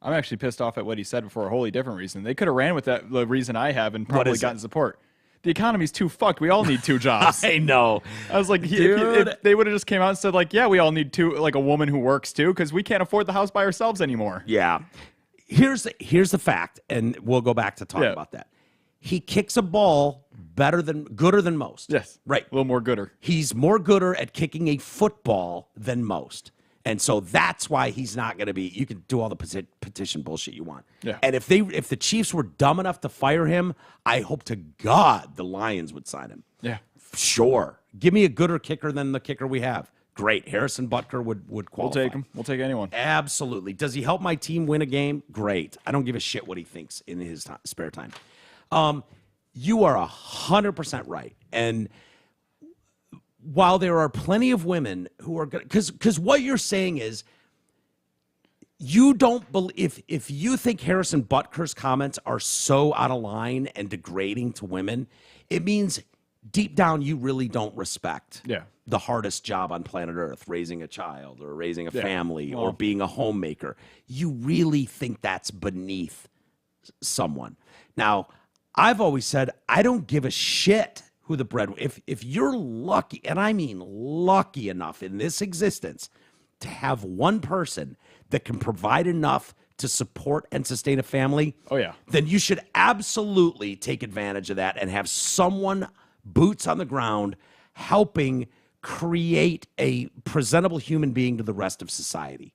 I'm actually pissed off at what he said for a wholly different reason. They could have ran with that the reason I have and probably gotten support. The economy's too fucked. We all need two jobs. I know. I was like, if they would have just came out and said like, yeah, we all need two, like a woman who works too, because we can't afford the house by ourselves anymore. Yeah. Here's the fact, and we'll go back to talk about that. He kicks a ball gooder than most. Yes. Right. A little more gooder. He's more gooder at kicking a football than most. And so that's why he's not going to be, you can do all the petition bullshit you want. Yeah. And if the Chiefs were dumb enough to fire him, I hope to God the Lions would sign him. Yeah. Sure. Give me a gooder kicker than the kicker we have. Great. Harrison Butker would qualify. We'll take him. We'll take anyone. Absolutely. Does he help my team win a game? Great. I don't give a shit what he thinks in his spare time. You are 100% right. And while there are plenty of women who are going to, because what you're saying is you don't believe, if you think Harrison Butker's comments are so out of line and degrading to women, it means deep down you really don't respect the hardest job on planet Earth, raising a child or raising a family or being a homemaker. You really think that's beneath someone. Now, I've always said, I don't give a shit who the bread. If you're lucky, and I mean lucky enough in this existence to have one person that can provide enough to support and sustain a family, then you should absolutely take advantage of that and have someone boots on the ground helping create a presentable human being to the rest of society.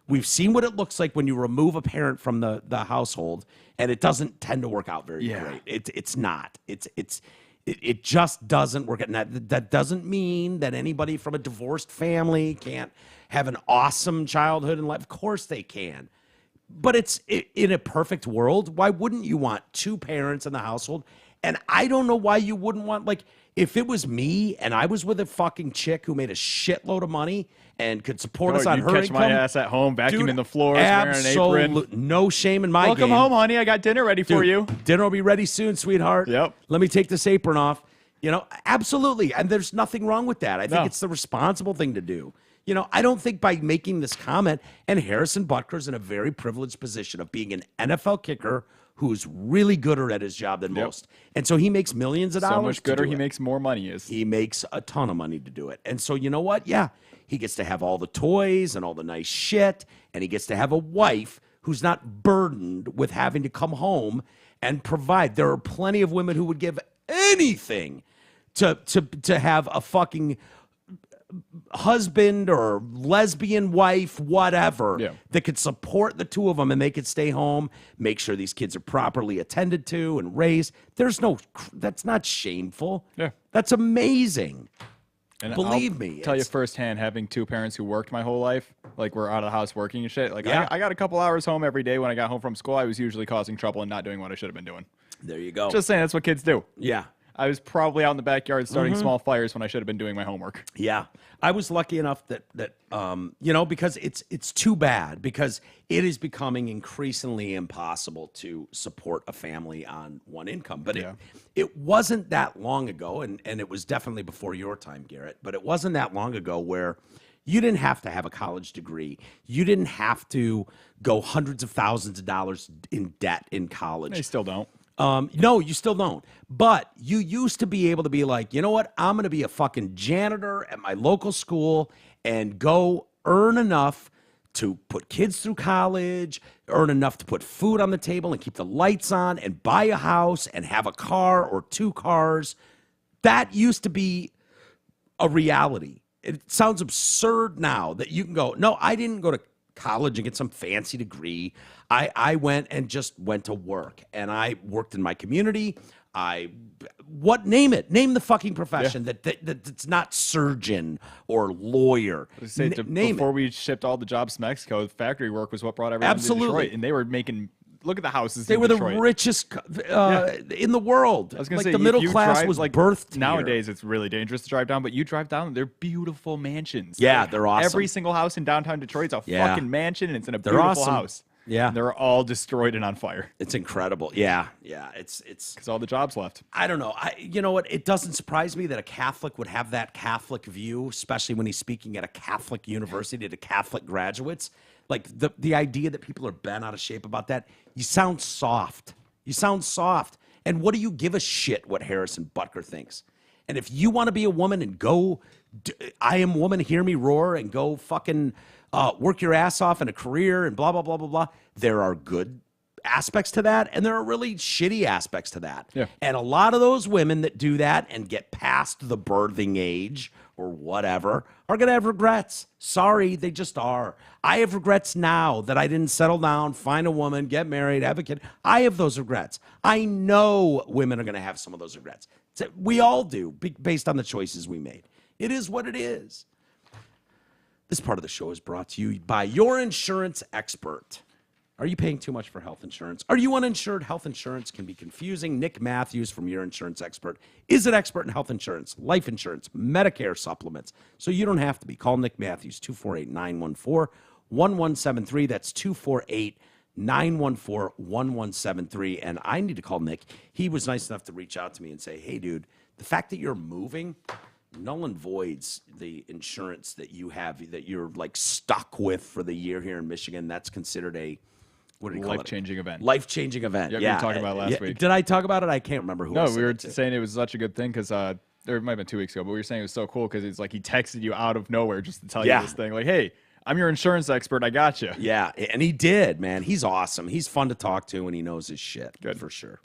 We've seen what it looks like when you remove a parent from the household, and it doesn't tend to work out very great. It's not. It just doesn't work. And that doesn't mean that anybody from a divorced family can't have an awesome childhood and life. Of course they can. But it's in a perfect world, why wouldn't you want two parents in the household? And I don't know why you wouldn't want, like, if it was me and I was with a fucking chick who made a shitload of money and could support us on her catch income. My ass at home, vacuuming the floors, wearing an apron. No shame in my game. Welcome home, honey. I got dinner ready for you. Dinner will be ready soon, sweetheart. Yep. Let me take this apron off. You know, absolutely. And there's nothing wrong with that. I think it's the responsible thing to do. You know, I don't think by making this comment, and Harrison Butker's in a very privileged position of being an NFL kicker who's really gooder at his job than most. And so he makes millions of dollars. So much gooder, he makes more money. He makes a ton of money to do it. And so you know what? Yeah, he gets to have all the toys and all the nice shit, and he gets to have a wife who's not burdened with having to come home and provide. There are plenty of women who would give anything to have a fucking husband or lesbian wife, whatever, that could support the two of them, and they could stay home, make sure these kids are properly attended to and raised. That's not shameful. Yeah. That's amazing. And Believe me. Tell you firsthand, having two parents who worked my whole life, like we're out of the house working and shit. Like I got a couple hours home every day. When I got home from school, I was usually causing trouble and not doing what I should have been doing. There you go. Just saying, that's what kids do. Yeah. I was probably out in the backyard starting small fires when I should have been doing my homework. Yeah. I was lucky enough that because it's too bad, because it is becoming increasingly impossible to support a family on one income. But it wasn't that long ago, and it was definitely before your time, Garrett, but it wasn't that long ago where you didn't have to have a college degree. You didn't have to go hundreds of thousands of dollars in debt in college. They still don't. No, you still don't. But you used to be able to be like, you know what? I'm going to be a fucking janitor at my local school and go earn enough to put kids through college, earn enough to put food on the table and keep the lights on and buy a house and have a car or two cars. That used to be a reality. It sounds absurd now that you can go, no, I didn't go to college and get some fancy degree. I went to work, and I worked in my community. Name the fucking profession that's not surgeon or lawyer. Before we shipped all the jobs to Mexico, factory work was what brought everyone to Detroit, and they were making. Look at the houses. They were Detroit. The richest in the world. I was going to say, the middle class drive, was birthed nowadays. here. It's really dangerous to drive down, but you drive down, they're beautiful mansions. Yeah, they're awesome. Every single house in downtown Detroit's a fucking mansion, and it's in a beautiful awesome. house. Yeah, and they're all destroyed and on fire. It's incredible. Yeah. It's because all the jobs left. I don't know. You know what? It doesn't surprise me that a Catholic would have that Catholic view, especially when he's speaking at a Catholic university to Catholic graduates. Like the idea that people are bent out of shape about that. You sound soft. And what do you give a shit what Harrison Butker thinks? And if you want to be a woman and go, I am woman, hear me roar, and go fucking work your ass off in a career and blah, blah, blah, blah, blah. There are good aspects to that, and there are really shitty aspects to that. Yeah. And a lot of those women that do that and get past the birthing age or whatever are going to have regrets. Sorry, they just are. I have regrets now that I didn't settle down, find a woman, get married, have a kid. I have those regrets. I know women are going to have some of those regrets. We all do, based on the choices we made. It is what it is. This part of the show is brought to you by your insurance expert. Are you paying too much for health insurance? Are you uninsured? Health insurance can be confusing. Nick Matthews from Your Insurance Expert is an expert in health insurance, life insurance, Medicare supplements. So you don't have to be. Call Nick Matthews, 248-914-1173. That's 248-914-1173. And I need to call Nick. He was nice enough to reach out to me and say, hey, dude, the fact that you're moving null and voids the insurance that you have, that you're like stuck with for the year here in Michigan. That's considered a life-changing event. Life-changing event. Yeah, we were talking about it last week. Did I talk about it? I can't remember who. No, we were saying it was such a good thing because it might have been 2 weeks ago, but we were saying it was so cool because it's like he texted you out of nowhere just to tell you this thing. Like, hey, I'm your insurance expert. I got you. Yeah, and he did, man. He's awesome. He's fun to talk to, and he knows his shit. Good for sure.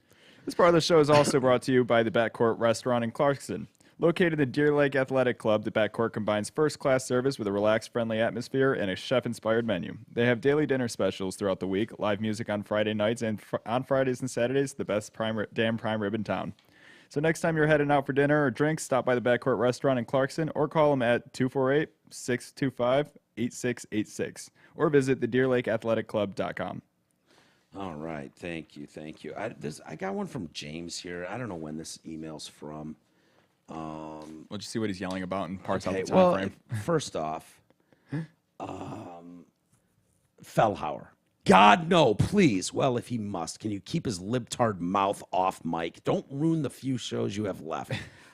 This part of the show is also brought to you by the Backcourt Restaurant in Clarkson. Located in the Deer Lake Athletic Club, the Backcourt combines first-class service with a relaxed, friendly atmosphere and a chef-inspired menu. They have daily dinner specials throughout the week, live music on Friday nights, and on Fridays and Saturdays, the best prime rib in town. So next time you're heading out for dinner or drinks, stop by the Backcourt Restaurant in Clarkson or call them at 248-625-8686 or visit thedeerlakeathletic.com. All right, thank you. I got one from James here. I don't know when this email's from. We'll just see what he's yelling about and parse out the time well, frame. First off, Fellhauer. God, no, please. Well, if he must, can you keep his libtard mouth off mic? Don't ruin the few shows you have left.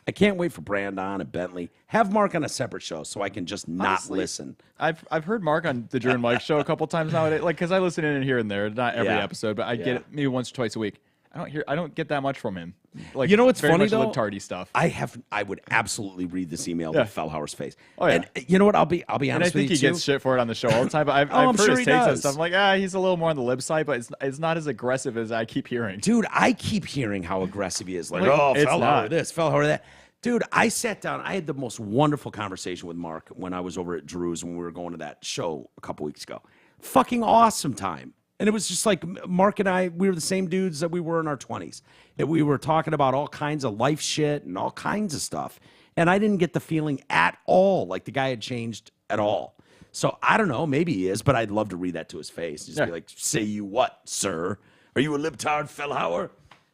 I can't wait for Brandon and Bentley. Have Mark on a separate show so I can just not Honestly, listen. I've heard Mark on the Drew and Mike show a couple times nowadays, like because I listen in here and there, not every episode, but I get it maybe once or twice a week. I don't get that much from him. Like, you know what's very funny much though? libtardy stuff. I would absolutely read this email to Fellhauer's face. Oh yeah. And you know what? I'll be honest and I think with you he gets shit for it on the show all the time. But I've I'm heard sure his he takes and does. stuff. I'm like, he's a little more on the lib side, but it's not as aggressive as I keep hearing. Dude, I keep hearing how aggressive he is. Like, Like, oh, it's Fellhauer not. this, Fellhauer that. Dude, I sat down. I had the most wonderful conversation with Mark when I was over at Drew's when we were going to that show a couple weeks ago. Fucking awesome time. And it was just like Mark and I, we were the same dudes that we were in our 20s. And we were talking about all kinds of life shit and all kinds of stuff. And I didn't get the feeling at all like the guy had changed at all. So I don't know, maybe he is, but I'd love to read that to his face. Just be like, say you what, sir? Are you a libtard, Fellhauer?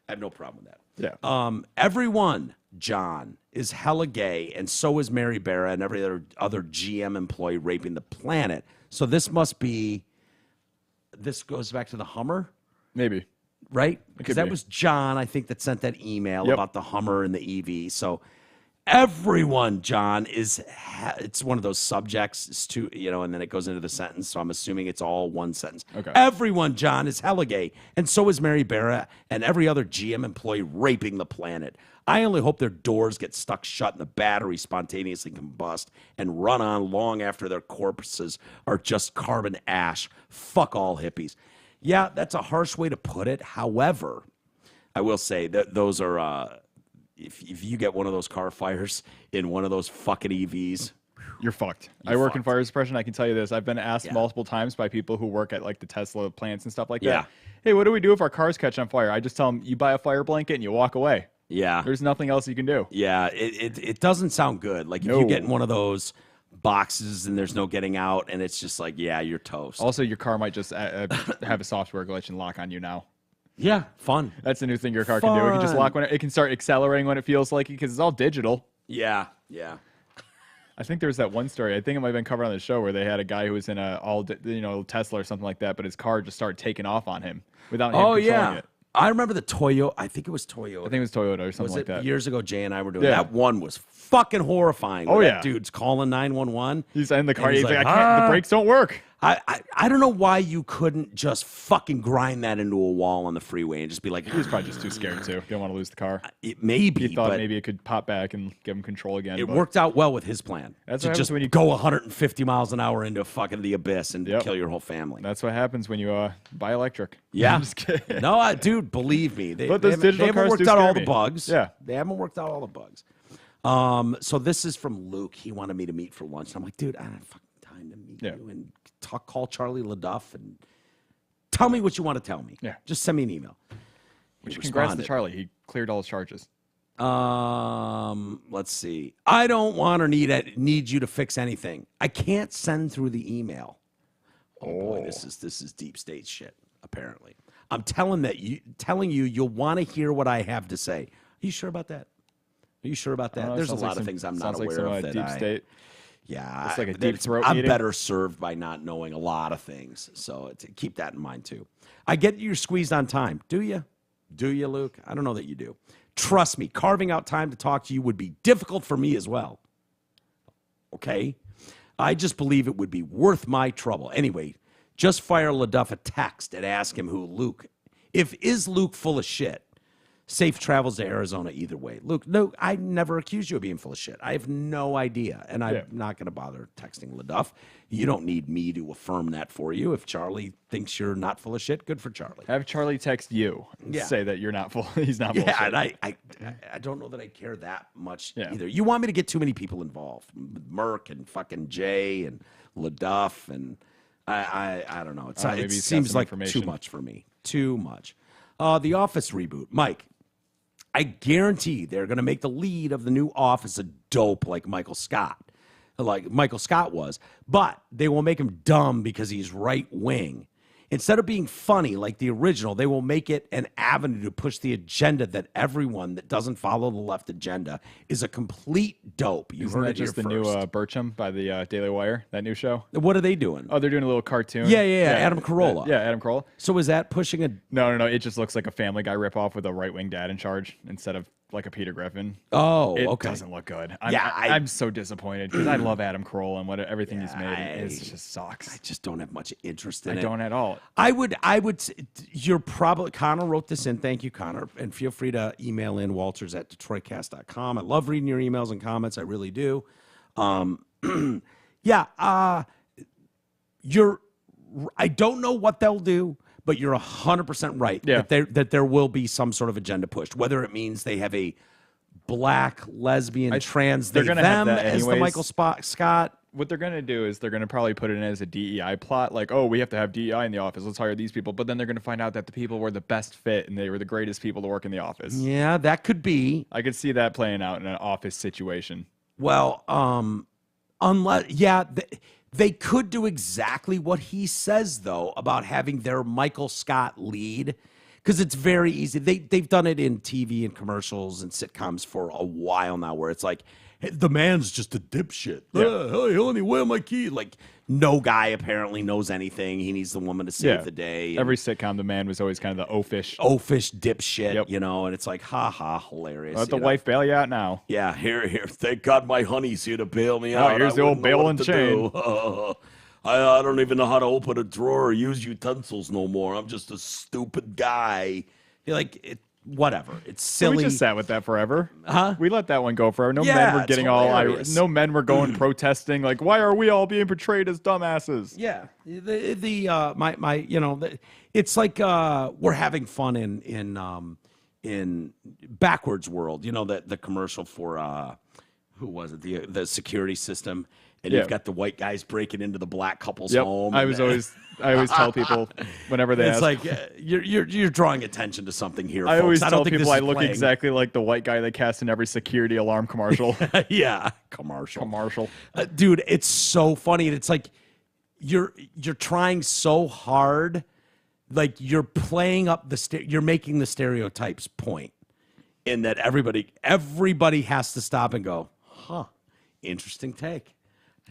I have no problem with that. Yeah. Everyone, John, is hella gay, and so is Mary Barra and every other GM employee raping the planet. So this must be, this goes back to the Hummer, Maybe. right? Because that be. was John, I think, that sent that email Yep. about the Hummer and the EV. So everyone, John, it's one of those subjects, it's two, and then it goes into the sentence. So I'm assuming it's all one sentence. Okay. Everyone, John, is hella gay, and so is Mary Barra and every other GM employee raping the planet. I only hope their doors get stuck shut and the batteries spontaneously combust and run on long after their corpses are just carbon ash. Fuck all hippies. Yeah, that's a harsh way to put it. However, I will say that those are, if you get one of those car fires in one of those fucking EVs, You're fucked. I work in fucked. fire suppression. I can tell you this. I've been asked multiple times by people who work at like the Tesla plants and stuff like that. Hey, what do we do if our cars catch on fire? I just tell them, you buy a fire blanket and you walk away. yeah. There's nothing else you can do. Yeah, it doesn't sound good. Like if you get in one of those boxes and there's no getting out, and it's just like, yeah, you're toast. Also, your car might just have a software glitch and lock on you now. Yeah, fun. That's a new thing your car can do. It can just lock when it can start accelerating when it feels like it because it's all digital. Yeah, yeah. I think there was that one story. I think it might have been covered on the show where they had a guy who was in a Tesla or something like that, but his car just started taking off on him without him controlling it. I remember the Toyota. I think it was Toyota. I think it was Toyota or something was like it that. years ago? Jay and I were doing Yeah. that. One was fucking horrifying. Oh, where yeah. that dude's calling 911. He's in the car. And He's like, I can't. The brakes don't work. I don't know why you couldn't just fucking grind that into a wall on the freeway and just be like, He was probably just too scared to. Didn't want to lose the car. it may be, He thought but maybe it could pop back and give him control again. it but worked out well with his plan. That's to what happens just when you- go 150 miles an hour into fucking the abyss and Yep. kill your whole family. That's what happens when you buy electric. Yeah. I'm just kidding. No, dude, believe me. But those they digital haven't cars worked do out all scare the me. bugs. Yeah. They haven't worked out all the bugs. So this is from Luke. He wanted me to meet for lunch. And I'm like, dude, I don't have fucking time to meet you and call Charlie LaDuff and tell me what you want to tell me. Yeah. Just send me an email. He Congrats to responded. Charlie. He cleared all his charges. Let's see. I don't want or need you to fix anything. I can't send through the email. Oh boy, this is deep state shit. Apparently, I'm telling you, you'll want to hear what I have to say. Are you sure about that? Are you sure about that? There's a lot of things I'm not aware of that deep state. Yeah, It's like a deep throat I'm meeting. better served by not knowing a lot of things. So keep that in mind too. I get you're squeezed on time. Do you? Do you, Luke? I don't know that you do. Trust me, carving out time to talk to you would be difficult for me as well. Okay? I just believe it would be worth my trouble. Anyway, just fire LaDuff a text and ask him who Luke. Is Luke full of shit? Safe travels to Arizona either way. Luke, no, I never accused you of being full of shit. I have no idea, and I'm not going to bother texting LaDuff. You don't need me to affirm that for you. If Charlie thinks you're not full of shit, good for Charlie. Have Charlie text you and say that you're not full. He's not full of Yeah, shit. and I don't know that I care that much Yeah. either. You want me to get too many people involved. Merck and fucking Jay and LaDuff, and I don't know. Maybe It he's got seems some like too information. much for me. Too much. The Office reboot. Mike, I guarantee they're going to make the lead of the new Office a dope like Michael Scott was, but they will make him dumb because he's right wing. Instead of being funny like the original, they will make it an avenue to push the agenda that everyone that doesn't follow the left agenda is a complete dope. You Isn't heard that it here just the first. new Bircham by the Daily Wire? That new show? What are they doing? Oh, they're doing a little cartoon. Yeah, Adam Carolla. Yeah, Adam Carolla. So is that pushing a? No. It just looks like a Family Guy ripoff with a right wing dad in charge instead of like a Peter Griffin. Oh, It okay. doesn't look good. Yeah, I'm so disappointed because I love Adam Carolla and everything he's made. It just sucks. I just don't have much interest in it. I don't at all. I would. You're probably Connor wrote this in. Thank you, Connor, and feel free to email in walters@detroitcast.com. I love reading your emails and comments. I really do. You're. I don't know what they'll do, but you're 100% right. Yeah. That there will be some sort of agenda pushed, whether it means they have a black, lesbian, trans, they're they, gonna them have that as the anyways. Michael Scott. What they're going to do is they're going to probably put it in as a DEI plot. Like, oh, we have to have DEI in the office. Let's hire these people. But then they're going to find out that the people were the best fit and they were the greatest people to work in the office. Yeah, that could be. I could see that playing out in an office situation. Well, unless, they could do exactly what he says, though, about having their Michael Scott lead, because it's very easy. They've done it in TV and commercials and sitcoms for a while now, where it's like, hey, the man's just a dipshit. Yeah. Hey, honey, where my key? Like, no guy apparently knows anything. He needs the woman to save the day. And Every sitcom, the man was always kind of the oafish. oafish dipshit, Yep. And it's like, ha ha, hilarious. Let the wife bail you out now. Yeah, here. Thank God my honey's here to bail me out. Here's I the old wouldn't know bail what and to chain. do. I don't even know how to open a drawer or use utensils no more. I'm just a stupid guy. You're like, whatever. It's So silly. we just sat with that forever. Huh? We let that one go forever. No Yeah, men were it's getting all hilarious. no men were going protesting like, why are we all being portrayed as dumbasses? Yeah, it's like we're having fun in backwards world. The commercial for who was it? The security system, and you've got the white guys breaking into the black couple's home. I always tell people whenever they It's ask. like you're drawing attention to something here. I folks. always don't tell think people this I is look playing. exactly like the white guy they cast in every security alarm commercial. Yeah, commercial. Dude, it's so funny, and it's like you're trying so hard, like you're playing up you're making the stereotypes point, in that everybody has to stop and go, huh, interesting take.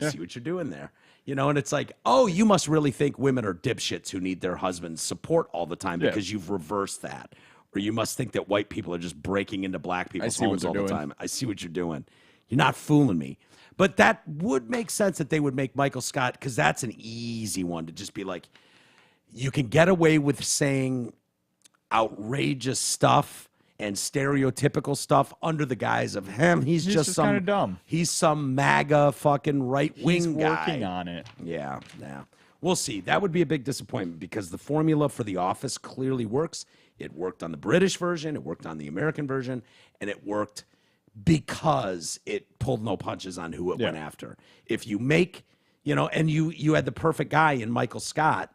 I see what you're doing there. And it's like, oh, you must really think women are dipshits who need their husband's support all the time because you've reversed that. Or you must think that white people are just breaking into black people's homes all the time. I see what you're doing. You're not fooling me. But that would make sense that they would make Michael Scott, because that's an easy one to just be like, you can get away with saying outrageous stuff and stereotypical stuff under the guise of him. He's just kind of dumb. He's some MAGA fucking right-wing guy. Working on it. Yeah. We'll see. That would be a big disappointment, because the formula for The Office clearly works. It worked on the British version. It worked on the American version. And it worked because it pulled no punches on who it went after. If you make, and you had the perfect guy in Michael Scott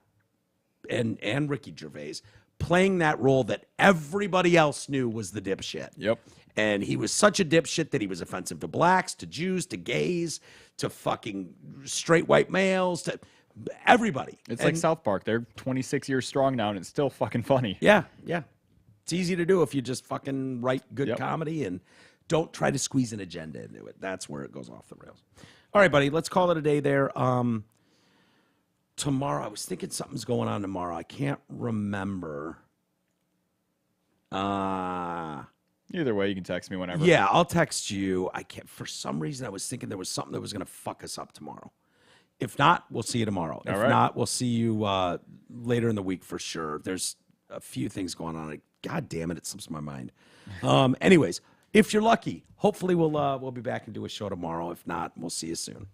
and Ricky Gervais playing that role that everybody else knew was the dipshit. Yep. And he was such a dipshit that he was offensive to blacks, to Jews, to gays, to fucking straight white males, to everybody. It's like South Park. They're 26 years strong now, and it's still fucking funny. Yeah. It's easy to do if you just fucking write good comedy and don't try to squeeze an agenda into it. That's where it goes off the rails. All right, buddy, let's call it a day there. Tomorrow, I was thinking something's going on tomorrow. I can't remember. Either way, you can text me whenever. Yeah, I'll text you. I can't. For some reason, I was thinking there was something that was going to fuck us up tomorrow. If not, we'll see you tomorrow. If not, we'll see you later in the week for sure. There's a few things going on. God damn it, it slips my mind. Anyways, if you're lucky, hopefully we'll be back and do a show tomorrow. If not, we'll see you soon.